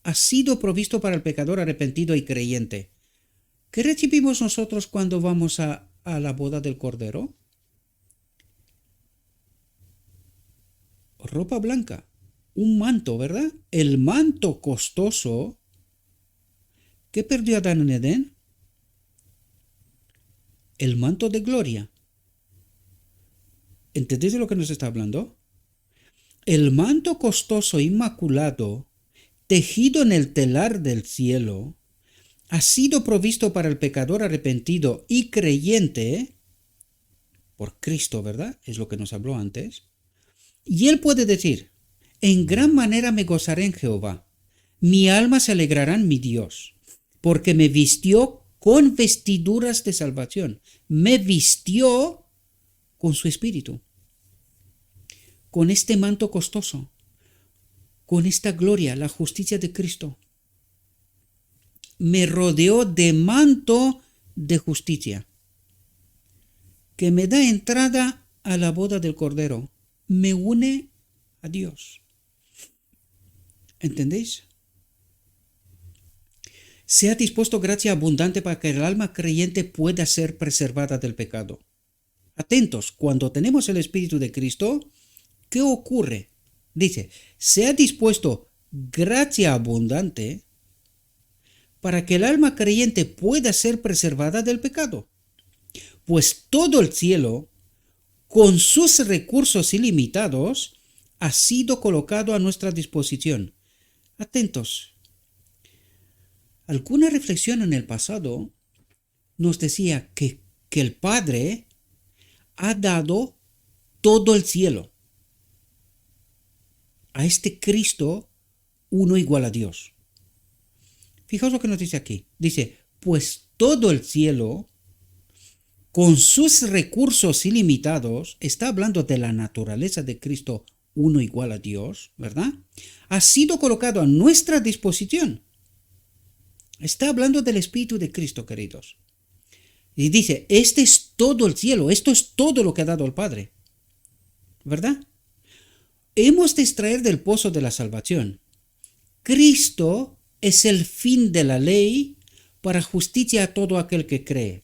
ha sido provisto para el pecador arrepentido y creyente. ¿Qué recibimos nosotros cuando vamos a la boda del Cordero? Ropa blanca, un manto, ¿verdad? El manto costoso. ¿Qué perdió Adán en Edén? El manto de gloria. ¿Entendéis de lo que nos está hablando? El manto costoso inmaculado, tejido en el telar del cielo, ha sido provisto para el pecador arrepentido y creyente por Cristo, ¿verdad? Es lo que nos habló antes. Y él puede decir, en gran manera me gozaré en Jehová, mi alma se alegrará en mi Dios, porque me vistió con vestiduras de salvación, me vistió con su espíritu, con este manto costoso, con esta gloria, la justicia de Cristo. Me rodeó de manto de justicia, que me da entrada a la boda del Cordero, me une a Dios. ¿Entendéis? Se ha dispuesto gracia abundante para que el alma creyente pueda ser preservada del pecado. Atentos, cuando tenemos el Espíritu de Cristo, ¿qué ocurre? Dice, se ha dispuesto gracia abundante para que el alma creyente pueda ser preservada del pecado. Pues todo el cielo, con sus recursos ilimitados, ha sido colocado a nuestra disposición. Atentos. Alguna reflexión en el pasado nos decía que el Padre ha dado todo el cielo a este Cristo uno igual a Dios. Fijaos lo que nos dice aquí. Dice, pues todo el cielo, con sus recursos ilimitados, está hablando de la naturaleza de Cristo uno igual a Dios, ¿verdad? Ha sido colocado a nuestra disposición. Está hablando del Espíritu de Cristo, queridos. Y dice, este es todo el cielo, esto es todo lo que ha dado el Padre, ¿verdad? Hemos de extraer del pozo de la salvación. Cristo es el fin de la ley para justicia a todo aquel que cree.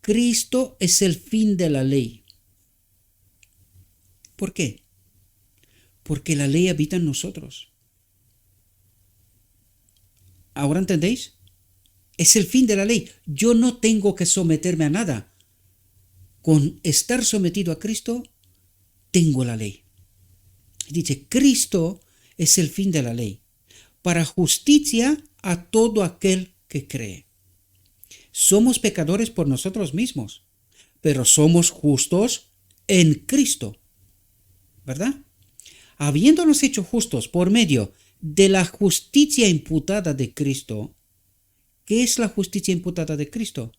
Cristo es el fin de la ley. ¿Por qué? Porque la ley habita en nosotros. ¿Ahora entendéis? Es el fin de la ley. Yo no tengo que someterme a nada. Con estar sometido a Cristo, tengo la ley. Dice, Cristo es el fin de la ley, para justicia a todo aquel que cree. Somos pecadores por nosotros mismos, pero somos justos en Cristo, ¿verdad? Habiéndonos hecho justos por medio de la justicia imputada de Cristo. ¿Qué es la justicia imputada de Cristo?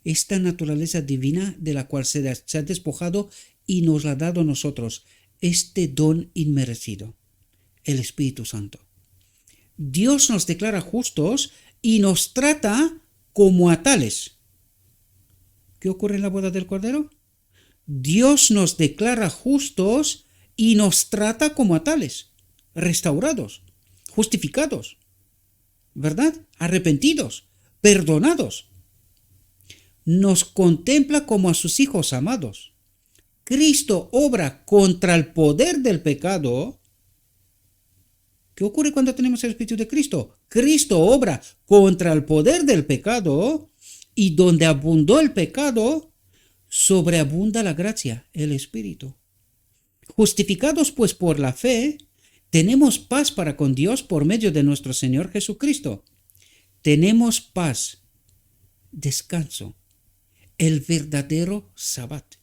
Esta naturaleza divina de la cual se ha despojado y nos la ha dado a nosotros, este don inmerecido, el Espíritu Santo. Dios nos declara justos y nos trata como a tales. ¿Qué ocurre en la boda del Cordero? Dios nos declara justos y nos trata como a tales, restaurados, justificados, ¿verdad? Arrepentidos, perdonados. Nos contempla como a sus hijos amados. Cristo obra contra el poder del pecado. ¿Qué ocurre cuando tenemos el Espíritu de Cristo? Cristo obra contra el poder del pecado, y donde abundó el pecado, sobreabunda la gracia, el Espíritu. Justificados pues por la fe, tenemos paz para con Dios por medio de nuestro Señor Jesucristo. Tenemos paz, descanso, el verdadero Sabbat,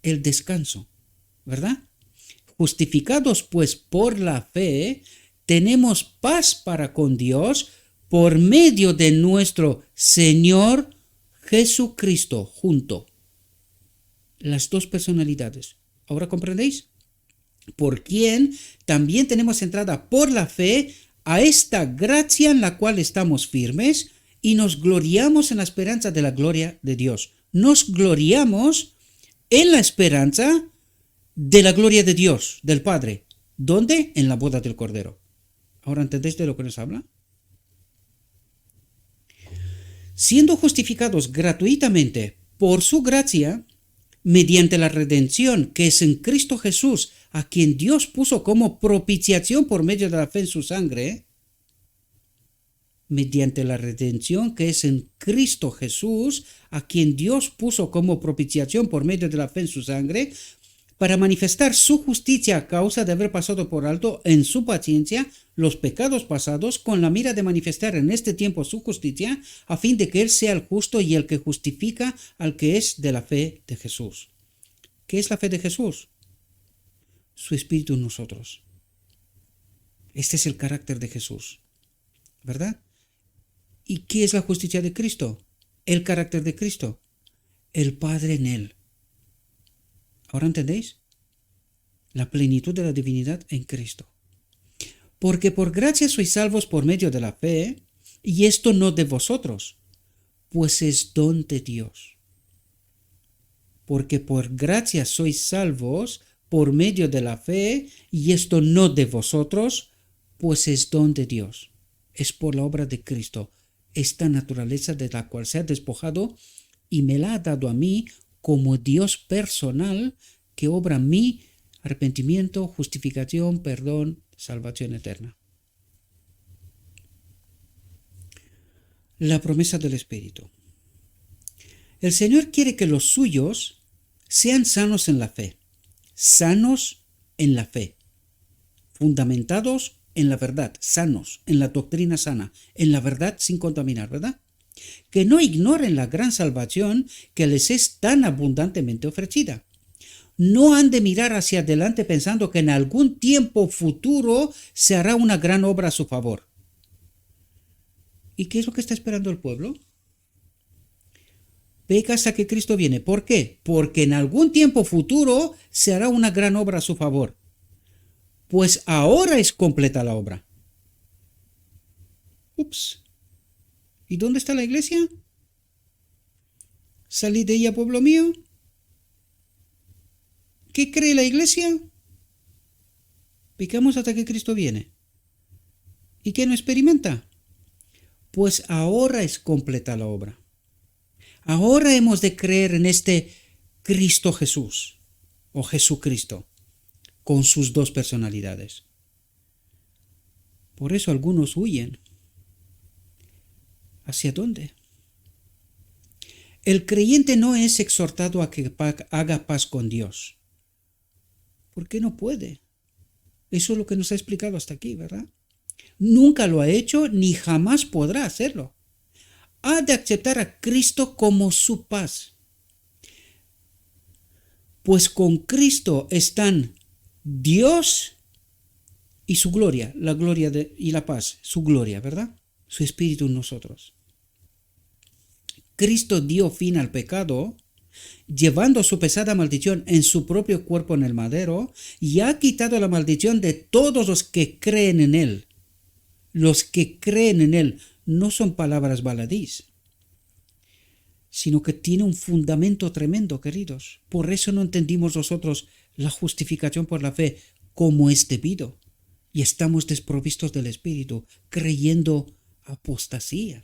el descanso, ¿verdad? Justificados pues por la fe, tenemos paz para con Dios por medio de nuestro Señor Jesucristo, junto. Las dos personalidades. ¿Ahora comprendéis? Por quien también tenemos entrada por la fe a esta gracia en la cual estamos firmes y nos gloriamos en la esperanza de la gloria de Dios. Nos gloriamos en la esperanza de la gloria de Dios, del Padre. ¿Dónde? En la boda del Cordero. ¿Ahora entendéis de lo que nos habla? Siendo justificados gratuitamente por su gracia, mediante la redención que es en Cristo Jesús, a quien Dios puso como propiciación por medio de la fe en su sangre, mediante la redención que es en Cristo Jesús, a quien Dios puso como propiciación por medio de la fe en su sangre, para manifestar su justicia a causa de haber pasado por alto en su paciencia los pecados pasados, con la mira de manifestar en este tiempo su justicia, a fin de que Él sea el justo y el que justifica al que es de la fe de Jesús. ¿Qué es la fe de Jesús? Su Espíritu en nosotros. Este es el carácter de Jesús, ¿verdad? ¿Y qué es la justicia de Cristo? El carácter de Cristo. El Padre en Él. ¿Ahora entendéis? La plenitud de la divinidad en Cristo. Porque por gracia sois salvos por medio de la fe, y esto no de vosotros, pues es don de Dios. Porque por gracia sois salvos por medio de la fe, y esto no de vosotros, pues es don de Dios. Es por la obra de Cristo, esta naturaleza de la cual se ha despojado y me la ha dado a mí como Dios personal que obra en mí arrepentimiento, justificación, perdón, salvación eterna. La promesa del Espíritu. El Señor quiere que los suyos sean sanos en la fe, fundamentados en la verdad, sanos, en la doctrina sana, en la verdad sin contaminar, ¿verdad? Que no ignoren la gran salvación que les es tan abundantemente ofrecida. No han de mirar hacia adelante pensando que en algún tiempo futuro se hará una gran obra a su favor. ¿Y qué es lo que está esperando el pueblo? Peca hasta que Cristo viene. ¿Por qué? Porque en algún tiempo futuro se hará una gran obra a su favor. Pues ahora es completa la obra. Ups. ¿Y dónde está la iglesia? ¿Salid de ella, pueblo mío? ¿Qué cree la iglesia? Pecamos hasta que Cristo viene. ¿Y qué no experimenta? Pues ahora es completa la obra. Ahora hemos de creer en este Cristo Jesús, o Jesucristo, con sus dos personalidades. Por eso algunos huyen. ¿Hacia dónde? El creyente no es exhortado a que haga paz con Dios. ¿Por qué no puede? Eso es lo que nos ha explicado hasta aquí, ¿verdad? Nunca lo ha hecho ni jamás podrá hacerlo. Ha de aceptar a Cristo como su paz. Pues con Cristo están Dios y su gloria, la gloria y la paz, su gloria, ¿verdad? Su espíritu en nosotros. Cristo dio fin al pecado, llevando su pesada maldición en su propio cuerpo en el madero, y ha quitado la maldición de todos los que creen en Él. Los que creen en Él no son palabras baladís, sino que tiene un fundamento tremendo, queridos. Por eso no entendimos nosotros la justificación por la fe como es debido, y estamos desprovistos del Espíritu, creyendo apostasía.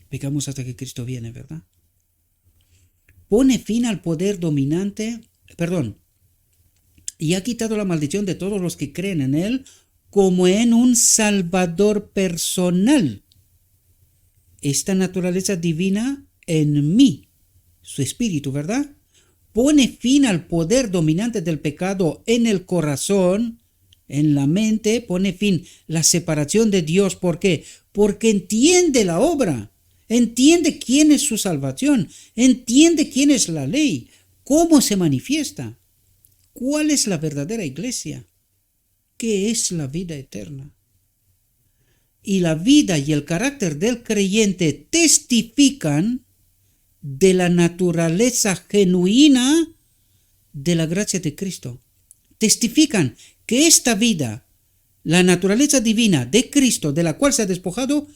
Pecamos hasta que Cristo viene, ¿verdad? Pone fin al poder dominante, y ha quitado la maldición de todos los que creen en Él como en un Salvador personal. Esta naturaleza divina en mí, su espíritu, ¿verdad? Pone fin al poder dominante del pecado en el corazón, en la mente, pone fin la separación de Dios. ¿Por qué? Porque entiende la obra, entiende quién es su salvación, entiende quién es la ley, cómo se manifiesta, cuál es la verdadera iglesia, qué es la vida eterna. Y la vida y el carácter del creyente testifican de la naturaleza genuina de la gracia de Cristo. Testifican que esta vida, la naturaleza divina de Cristo, de la cual se ha despojado,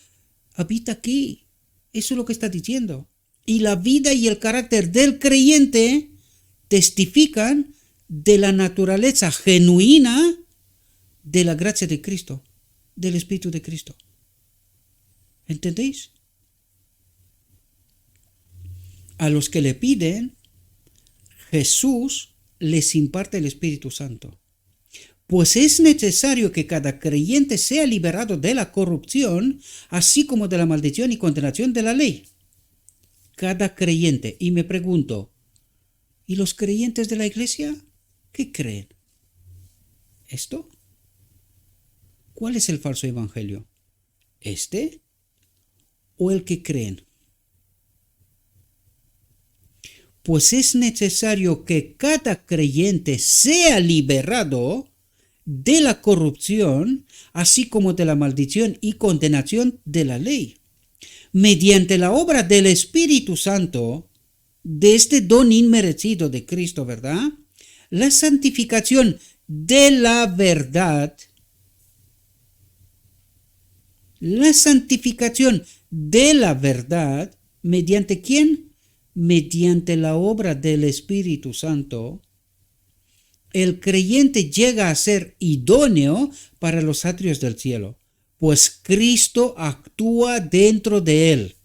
habita aquí. Eso es lo que está diciendo. Y la vida y el carácter del creyente testifican de la naturaleza genuina de la gracia de Cristo, del Espíritu de Cristo. ¿Entendéis? A los que le piden, Jesús les imparte el Espíritu Santo. Pues es necesario que cada creyente sea liberado de la corrupción, así como de la maldición y condenación de la ley. Cada creyente. Y me pregunto, ¿y los creyentes de la iglesia? ¿Qué creen? ¿Esto? ¿Cuál es el falso evangelio? ¿Este o el que creen? Pues es necesario que cada creyente sea liberado de la corrupción, así como de la maldición y condenación de la ley, mediante la obra del Espíritu Santo, de este don inmerecido de Cristo, ¿verdad? La santificación de la verdad. La santificación de la verdad, ¿mediante quién? Mediante la obra del Espíritu Santo. El creyente llega a ser idóneo para los atrios del cielo, pues Cristo actúa dentro de él.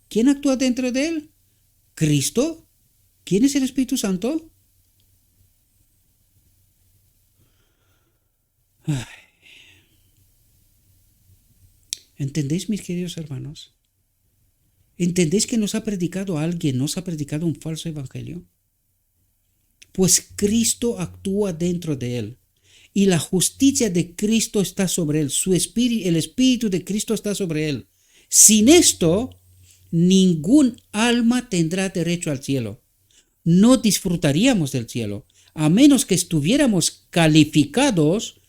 ¿Quién actúa dentro de él? ¿Cristo? ¿Quién es el Espíritu Santo? ¿Entendéis, mis queridos hermanos? ¿Entendéis que nos ha predicado alguien, nos ha predicado un falso evangelio? Pues Cristo actúa dentro de él. y la justicia de Cristo está sobre él. El Espíritu de Cristo está sobre él. Sin esto, ningún alma tendrá derecho al cielo. No disfrutaríamos del cielo. A menos que estuviéramos calificados,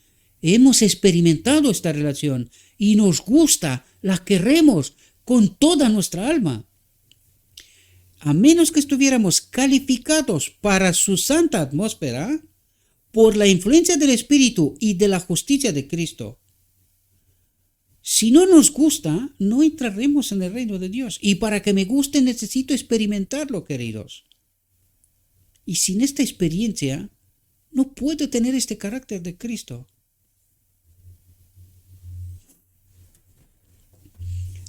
hemos experimentado esta relación y nos gusta, la queremos con toda nuestra alma. A menos que estuviéramos calificados para su santa atmósfera, por la influencia del Espíritu y de la justicia de Cristo. Si no nos gusta, no entraremos en el reino de Dios. Y para que me guste necesito experimentarlo, queridos. Y sin esta experiencia, no puedo tener este carácter de Cristo.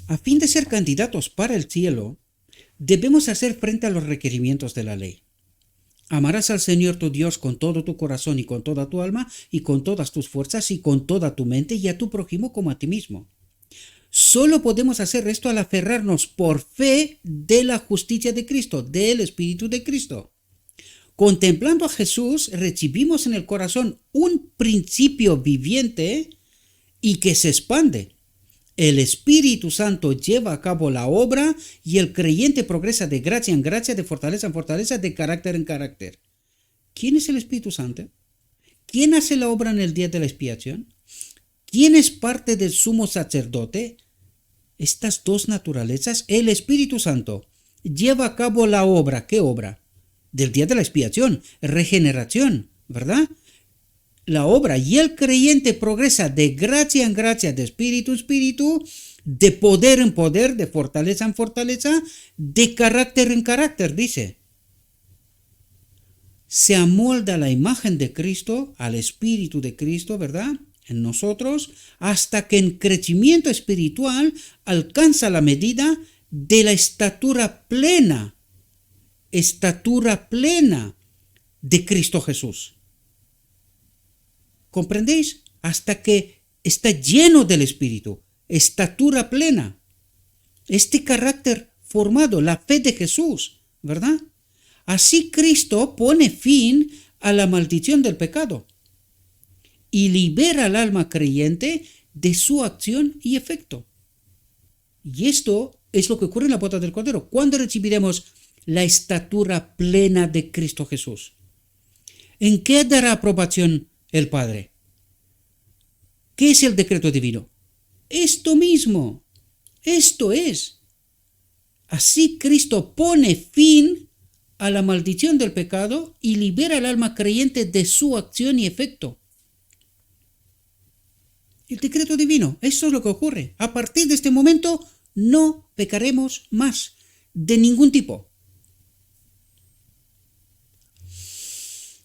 A fin de ser candidatos para el cielo, debemos hacer frente a los requerimientos de la ley. Amarás al Señor tu Dios con todo tu corazón y con toda tu alma y con todas tus fuerzas y con toda tu mente y a tu prójimo como a ti mismo. Solo podemos hacer esto al aferrarnos por fe de la justicia de Cristo, del Espíritu de Cristo. Contemplando a Jesús, recibimos en el corazón un principio viviente y que se expande. El Espíritu Santo lleva a cabo la obra y el creyente progresa de gracia en gracia, de fortaleza en fortaleza, de carácter en carácter. ¿Quién es el Espíritu Santo? ¿Quién hace la obra en el día de la expiación? ¿Quién es parte del sumo sacerdote? Estas dos naturalezas, el Espíritu Santo lleva a cabo la obra. ¿Qué obra? Del día de la expiación, regeneración, ¿verdad? La obra, y el creyente progresa de gracia en gracia, de espíritu en espíritu, de poder en poder, de fortaleza en fortaleza, de carácter en carácter, dice. Se amolda a la imagen de Cristo, al Espíritu de Cristo, ¿verdad?, en nosotros, hasta que en crecimiento espiritual alcanza la medida de la estatura plena de Cristo Jesús. ¿Comprendéis? Hasta que está lleno del Espíritu, estatura plena. Este carácter formado, la fe de Jesús, ¿verdad? Así Cristo pone fin a la maldición del pecado y libera al alma creyente de su acción y efecto. Y esto es lo que ocurre en la boda del Cordero. ¿Cuándo recibiremos la estatura plena de Cristo Jesús? ¿En qué dará aprobación el Padre? ¿Qué es el decreto divino? Esto mismo. Esto es. Así Cristo pone fin a la maldición del pecado y libera al alma creyente de su acción y efecto. El decreto divino, eso es lo que ocurre. A partir de este momento no pecaremos más, de ningún tipo.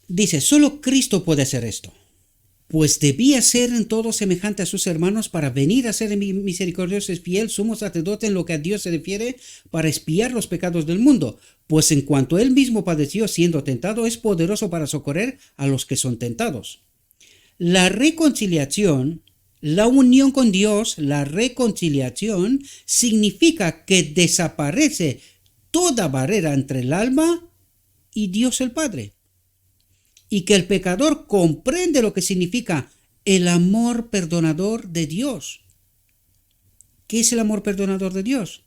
Dice, solo Cristo puede hacer esto, pues debía ser en todo semejante a sus hermanos para venir a ser misericordioso y fiel, sumo sacerdote en lo que a Dios se refiere, para expiar los pecados del mundo, pues en cuanto él mismo padeció siendo tentado, es poderoso para socorrer a los que son tentados. La reconciliación, la unión con Dios, la reconciliación, significa que desaparece toda barrera entre el alma y Dios el Padre, y que el pecador comprende lo que significa el amor perdonador de Dios. ¿Qué es el amor perdonador de Dios?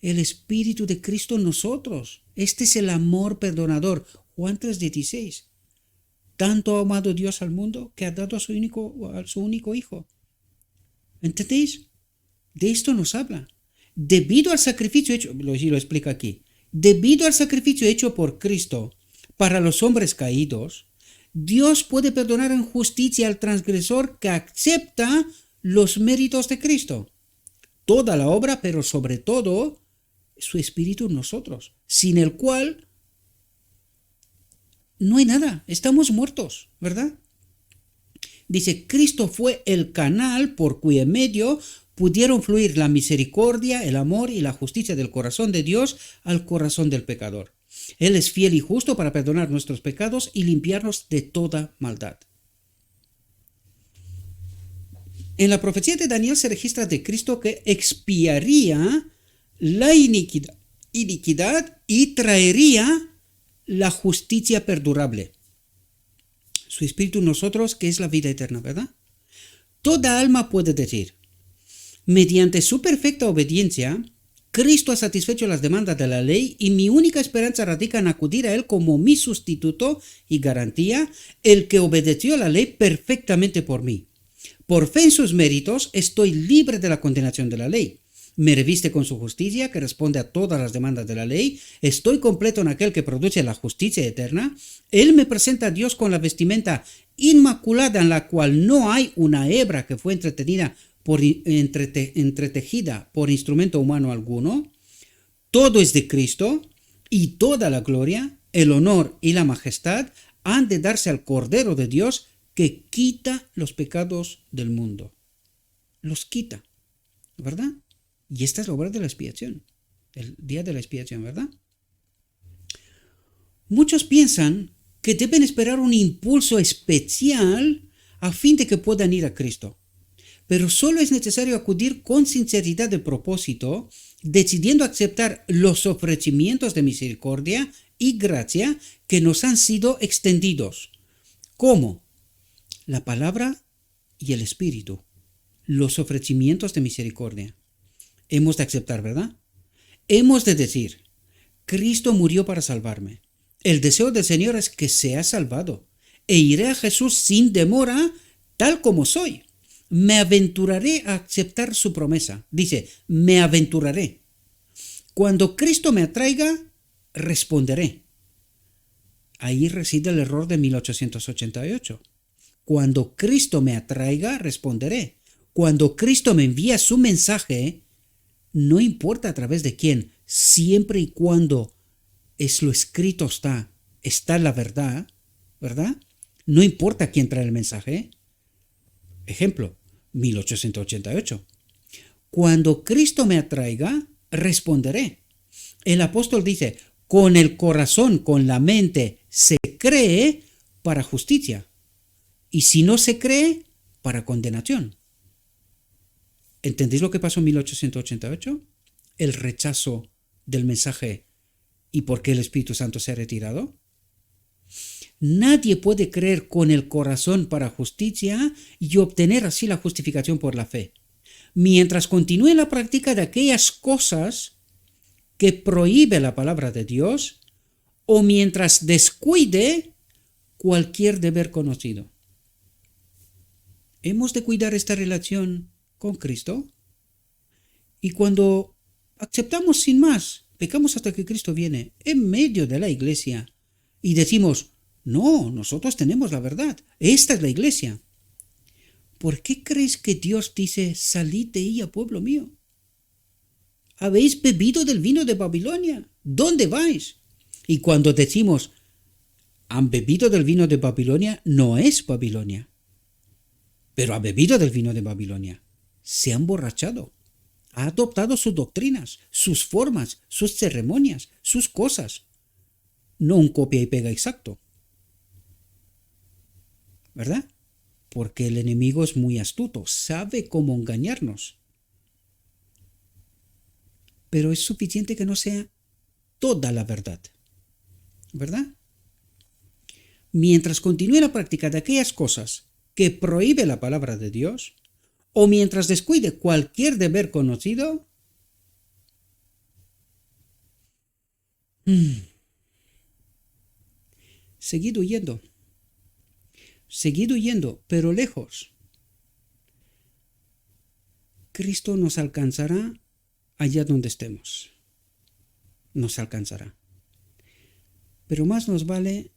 El Espíritu de Cristo en nosotros. Este es el amor perdonador. Juan 3:16. Tanto ha amado Dios al mundo que ha dado a su único Hijo. ¿Entendéis? De esto nos habla. Debido al sacrificio hecho, lo explica aquí, debido al sacrificio hecho por Cristo para los hombres caídos, Dios puede perdonar en justicia al transgresor que acepta los méritos de Cristo. Toda la obra, pero sobre todo su Espíritu en nosotros, sin el cual no hay nada, estamos muertos, ¿verdad? Dice, Cristo fue el canal por cuyo medio pudieron fluir la misericordia, el amor y la justicia del corazón de Dios al corazón del pecador. Él es fiel y justo para perdonar nuestros pecados y limpiarnos de toda maldad. En la profecía de Daniel se registra de Cristo que expiaría la iniquidad y traería la justicia perdurable. Su espíritu en nosotros, que es la vida eterna, ¿verdad? Toda alma puede decir, mediante su perfecta obediencia, Cristo ha satisfecho las demandas de la ley y mi única esperanza radica en acudir a Él como mi sustituto y garantía, el que obedeció la ley perfectamente por mí. Por fe en sus méritos, estoy libre de la condenación de la ley. Me reviste con su justicia, que responde a todas las demandas de la ley. Estoy completo en aquel que produce la justicia eterna. Él me presenta a Dios con la vestimenta inmaculada en la cual no hay una hebra que fue entretejida por instrumento humano alguno. Todo es de Cristo y toda la gloria, el honor y la majestad han de darse al Cordero de Dios que quita los pecados del mundo. Los quita, ¿verdad? Y esta es la obra de la expiación, el día de la expiación, ¿verdad? Muchos piensan que deben esperar un impulso especial a fin de que puedan ir a Cristo. Pero solo es necesario acudir con sinceridad de propósito, decidiendo aceptar los ofrecimientos de misericordia y gracia que nos han sido extendidos. ¿Cómo? La palabra y el Espíritu. Los ofrecimientos de misericordia. Hemos de aceptar, ¿verdad? Hemos de decir, Cristo murió para salvarme. El deseo del Señor es que sea salvado. E iré a Jesús sin demora, tal como soy. Me aventuraré a aceptar su promesa. Dice, me aventuraré. Cuando Cristo me atraiga, responderé. Ahí reside el error de 1888. Cuando Cristo me atraiga, responderé. Cuando Cristo me envía su mensaje, no importa a través de quién, siempre y cuando es lo escrito está la verdad, ¿verdad? No importa quién trae el mensaje. Ejemplo, 1888. Cuando Cristo me atraiga, responderé. El apóstol dice, con el corazón, con la mente, se cree para justicia. Y si no se cree, para condenación. ¿Entendéis lo que pasó en 1888? El rechazo del mensaje y por qué el Espíritu Santo se ha retirado. Nadie puede creer con el corazón para justicia y obtener así la justificación por la fe, mientras continúe la práctica de aquellas cosas que prohíbe la palabra de Dios o mientras descuide cualquier deber conocido. Hemos de cuidar esta relación con Cristo y cuando aceptamos sin más, pecamos hasta que Cristo viene en medio de la iglesia y decimos, no, nosotros tenemos la verdad, esta es la iglesia. ¿Por qué creéis que Dios dice, salid de ella, pueblo mío? ¿Habéis bebido del vino de Babilonia? ¿Dónde vais? Y cuando decimos, han bebido del vino de Babilonia, no es Babilonia, pero ha bebido del vino de Babilonia. Se ha emborrachado, ha adoptado sus doctrinas, sus formas, sus ceremonias, sus cosas. No un copia y pega exacto. ¿Verdad? Porque el enemigo es muy astuto, sabe cómo engañarnos. Pero es suficiente que no sea toda la verdad. ¿Verdad? Mientras continúe la práctica de aquellas cosas que prohíbe la palabra de Dios, o mientras descuide cualquier deber conocido, seguid huyendo. Seguid huyendo, pero lejos. Cristo nos alcanzará allá donde estemos. Nos alcanzará. Pero más nos vale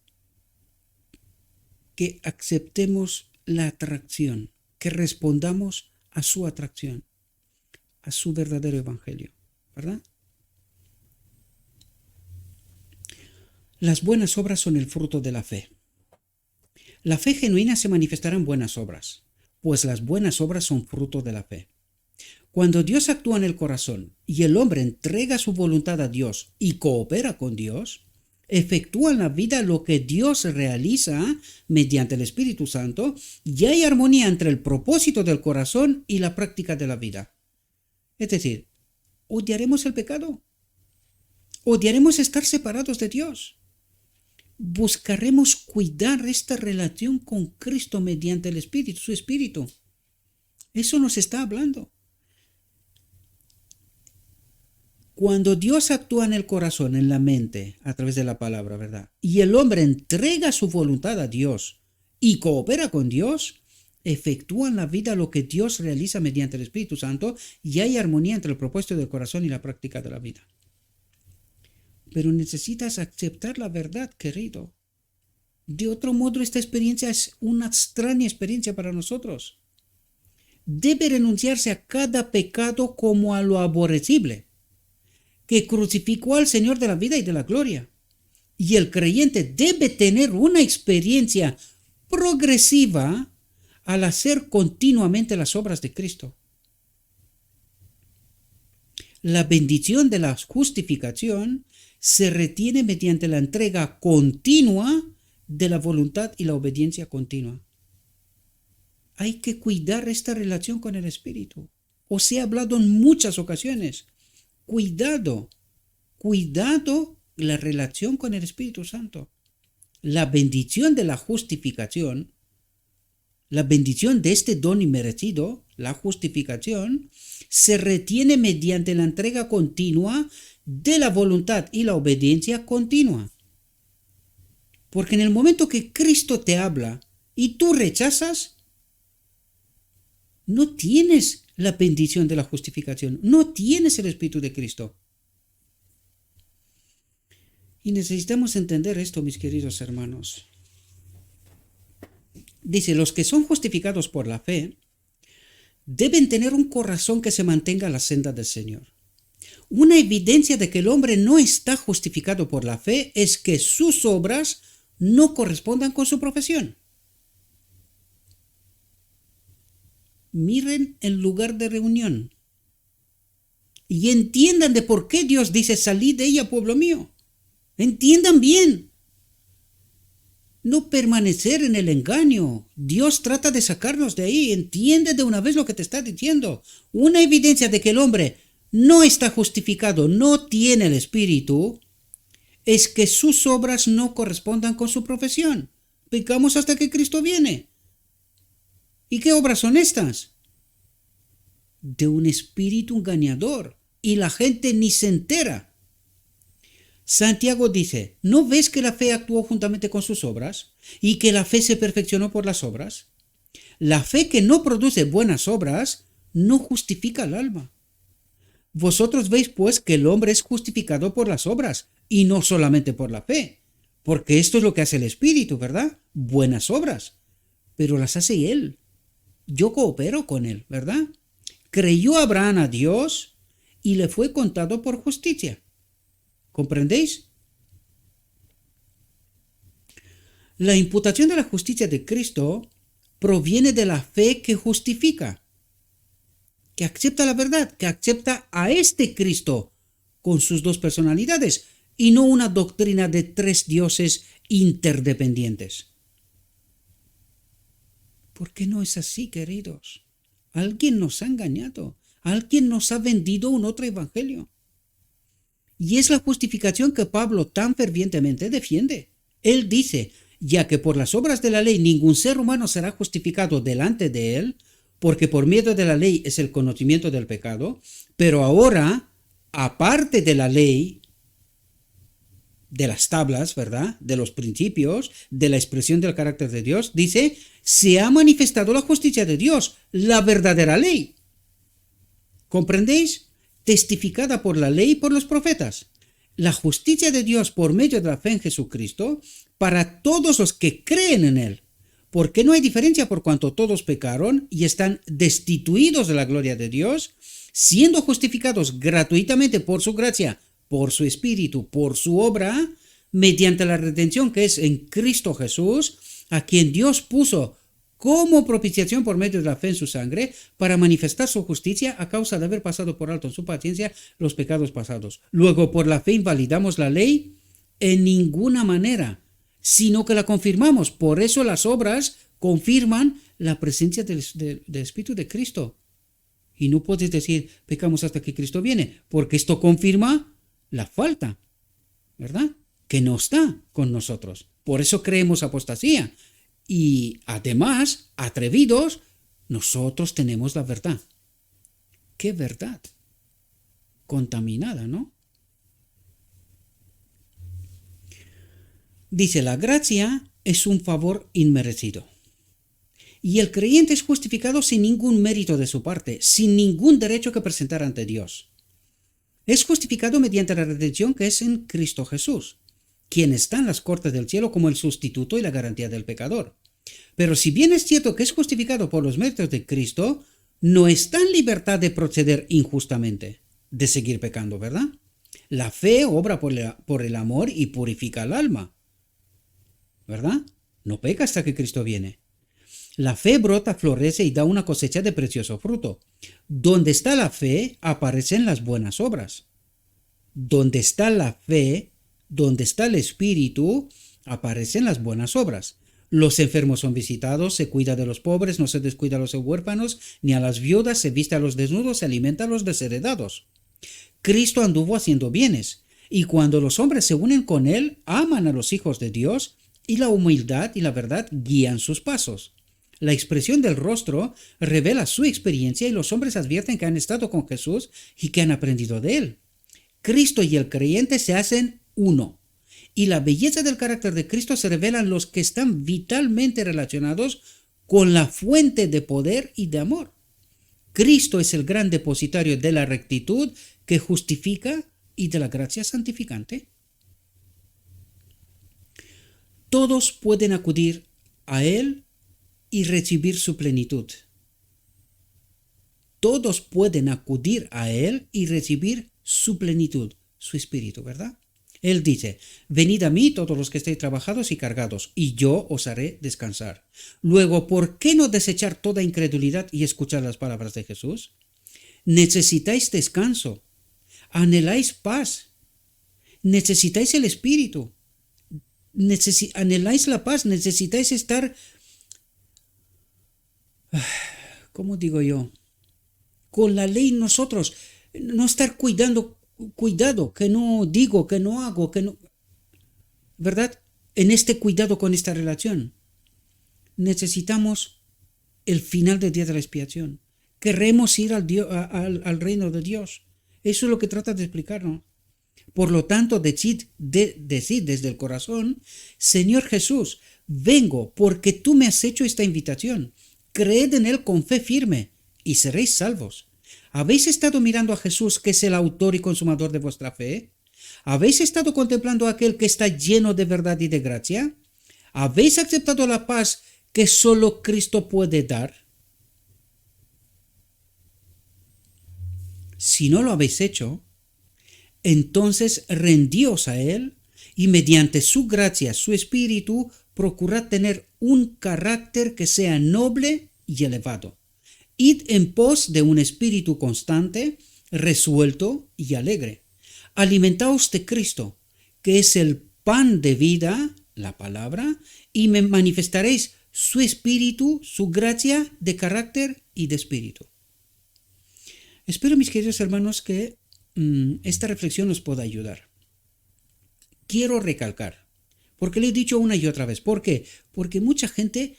que aceptemos la atracción, que respondamos a su atracción, a su verdadero evangelio, ¿verdad? Las buenas obras son el fruto de la fe. La fe genuina se manifestará en buenas obras, pues las buenas obras son fruto de la fe. Cuando Dios actúa en el corazón y el hombre entrega su voluntad a Dios y coopera con Dios, efectúa en la vida lo que Dios realiza mediante el Espíritu Santo y hay armonía entre el propósito del corazón y la práctica de la vida. Es decir, odiaremos el pecado, odiaremos estar separados de Dios. buscaremos cuidar esta relación con Cristo mediante el Espíritu, su Espíritu. Eso nos está hablando. Cuando Dios actúa en el corazón, en la mente, a través de la palabra, ¿verdad? Y el hombre entrega su voluntad a Dios y coopera con Dios, efectúa en la vida lo que Dios realiza mediante el Espíritu Santo y hay armonía entre el propósito del corazón y la práctica de la vida. Pero necesitas aceptar la verdad, querido. De otro modo, esta experiencia es una extraña experiencia para nosotros. Debe renunciarse a cada pecado como a lo aborrecible, que crucificó al Señor de la vida y de la gloria. Y el creyente debe tener una experiencia progresiva al hacer continuamente las obras de Cristo. La bendición de la justificación se retiene mediante la entrega continua de la voluntad y la obediencia continua. Hay que cuidar esta relación con el Espíritu. Os he hablado en muchas ocasiones. Cuidado la relación con el Espíritu Santo. La bendición de la justificación, la bendición de este don inmerecido, la justificación, se retiene mediante la entrega continua de la voluntad y la obediencia continua. Porque en el momento que Cristo te habla y tú rechazas, no tienes la bendición de la justificación, no tienes el Espíritu de Cristo. Y necesitamos entender esto, mis queridos hermanos. Dice, los que son justificados por la fe deben tener un corazón que se mantenga a la senda del Señor. Una evidencia de que el hombre no está justificado por la fe es que sus obras no correspondan con su profesión. Miren el lugar de reunión y entiendan de por qué Dios dice, salid de ella, pueblo mío. Entiendan bien. No permanecer en el engaño. Dios trata de sacarnos de ahí. Entiende de una vez lo que te está diciendo. Una evidencia de que el hombre no está justificado, no tiene el Espíritu, es que sus obras no correspondan con su profesión. Pecamos hasta que Cristo viene. ¿Y qué obras son estas? De un espíritu engañador. Y la gente ni se entera. Santiago dice, ¿no ves que la fe actuó juntamente con sus obras? ¿Y que la fe se perfeccionó por las obras? La fe que no produce buenas obras no justifica al alma. Vosotros veis pues que el hombre es justificado por las obras y no solamente por la fe. Porque esto es lo que hace el Espíritu, ¿verdad? Buenas obras. Pero las hace Él. Yo coopero con Él, ¿verdad? Creyó Abraham a Dios y le fue contado por justicia. ¿Comprendéis? La imputación de la justicia de Cristo proviene de la fe que justifica, que acepta la verdad, que acepta a este Cristo con sus dos personalidades y no una doctrina de tres dioses interdependientes. ¿Por qué no es así, queridos? Alguien nos ha engañado, alguien nos ha vendido un otro evangelio. Y es la justificación que Pablo tan fervientemente defiende. Él dice, ya que por las obras de la ley ningún ser humano será justificado delante de él, porque por medio de la ley es el conocimiento del pecado, pero ahora, aparte de la ley, de las tablas, ¿verdad?, de los principios, de la expresión del carácter de Dios, dice, se ha manifestado la justicia de Dios, la verdadera ley. ¿Comprendéis? Testificada por la ley y por los profetas. La justicia de Dios por medio de la fe en Jesucristo para todos los que creen en Él. Porque no hay diferencia por cuanto todos pecaron y están destituidos de la gloria de Dios, siendo justificados gratuitamente por su gracia, por su Espíritu, por su obra, mediante la redención que es en Cristo Jesús, a quien Dios puso como propiciación por medio de la fe en su sangre, para manifestar su justicia a causa de haber pasado por alto en su paciencia los pecados pasados. Luego, por la fe invalidamos la ley en ninguna manera, sino que la confirmamos. Por eso las obras confirman la presencia del Espíritu de Cristo. Y no puedes decir, pecamos hasta que Cristo viene, porque esto confirma la falta, ¿verdad?, que no está con nosotros. Por eso creemos apostasía. Y además, atrevidos, nosotros tenemos la verdad. ¿Qué verdad? Contaminada, ¿no? Dice, la gracia es un favor inmerecido. Y el creyente es justificado sin ningún mérito de su parte, sin ningún derecho que presentar ante Dios. Es justificado mediante la redención que es en Cristo Jesús, quien está en las cortes del cielo como el sustituto y la garantía del pecador. Pero si bien es cierto que es justificado por los méritos de Cristo, no está en libertad de proceder injustamente, de seguir pecando, ¿verdad? La fe obra por el amor y purifica el alma, ¿verdad? No peca hasta que Cristo viene. La fe brota, florece y da una cosecha de precioso fruto. Donde está la fe, aparecen las buenas obras. Donde está la fe, donde está el Espíritu, aparecen las buenas obras. Los enfermos son visitados, se cuida de los pobres, no se descuida a los huérfanos, ni a las viudas, se viste a los desnudos, se alimenta a los desheredados. Cristo anduvo haciendo bienes, y cuando los hombres se unen con Él, aman a los hijos de Dios, y la humildad y la verdad guían sus pasos. La expresión del rostro revela su experiencia y los hombres advierten que han estado con Jesús y que han aprendido de Él. Cristo y el creyente se hacen uno. Y la belleza del carácter de Cristo se revela en los que están vitalmente relacionados con la fuente de poder y de amor. Cristo es el gran depositario de la rectitud que justifica y de la gracia santificante. Todos pueden acudir a Él y recibir su plenitud. Todos pueden acudir a Él y recibir su plenitud, su espíritu, ¿verdad? Él dice, venid a mí todos los que estéis trabajados y cargados, y yo os haré descansar. Luego, ¿por qué no desechar toda incredulidad y escuchar las palabras de Jesús? Necesitáis descanso, anheláis paz, necesitáis el espíritu, anheláis la paz, necesitáis estar, ¿cómo digo yo? Con la ley nosotros, no estar cuidado, que no digo, que no hago, que no, ¿verdad? En este cuidado con esta relación, necesitamos el final del día de la expiación. Queremos ir al reino de Dios. Eso es lo que trata de explicarnos. Por lo tanto, decid desde el corazón, Señor Jesús, vengo porque tú me has hecho esta invitación. Creed en Él con fe firme y seréis salvos. ¿Habéis estado mirando a Jesús, que es el autor y consumador de vuestra fe? ¿Habéis estado contemplando a aquel que está lleno de verdad y de gracia? ¿Habéis aceptado la paz que solo Cristo puede dar? Si no lo habéis hecho, entonces rendíos a Él y mediante su gracia, su espíritu, procurad tener un carácter que sea noble y elevado. Id en pos de un espíritu constante, resuelto y alegre. Alimentaos de Cristo, que es el pan de vida, la palabra, y me manifestaréis su espíritu, su gracia de carácter y de espíritu. Espero, mis queridos hermanos, que esta reflexión os pueda ayudar. Quiero recalcar, porque lo he dicho una y otra vez. ¿Por qué? Porque mucha gente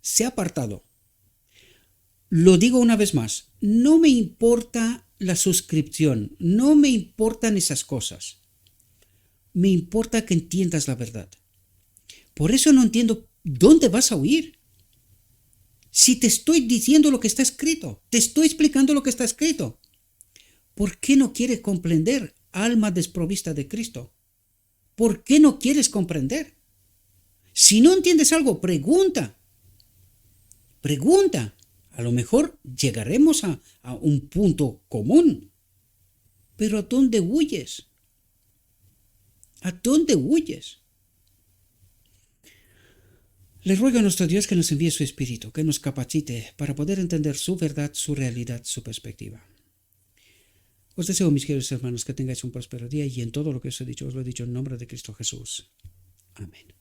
se ha apartado. Lo digo una vez más, no me importa la suscripción, no me importan esas cosas. Me importa que entiendas la verdad. Por eso no entiendo dónde vas a huir. Si te estoy diciendo lo que está escrito, te estoy explicando lo que está escrito, ¿por qué no quieres comprender, alma desprovista de Cristo? ¿Por qué no quieres comprender? Si no entiendes algo, pregunta. Pregunta. A lo mejor llegaremos a un punto común. Pero ¿a dónde huyes? ¿A dónde huyes? Le ruego a nuestro Dios que nos envíe su Espíritu, que nos capacite para poder entender su verdad, su realidad, su perspectiva. Os deseo, mis queridos hermanos, que tengáis un próspero día y en todo lo que os he dicho, os lo he dicho en nombre de Cristo Jesús. Amén.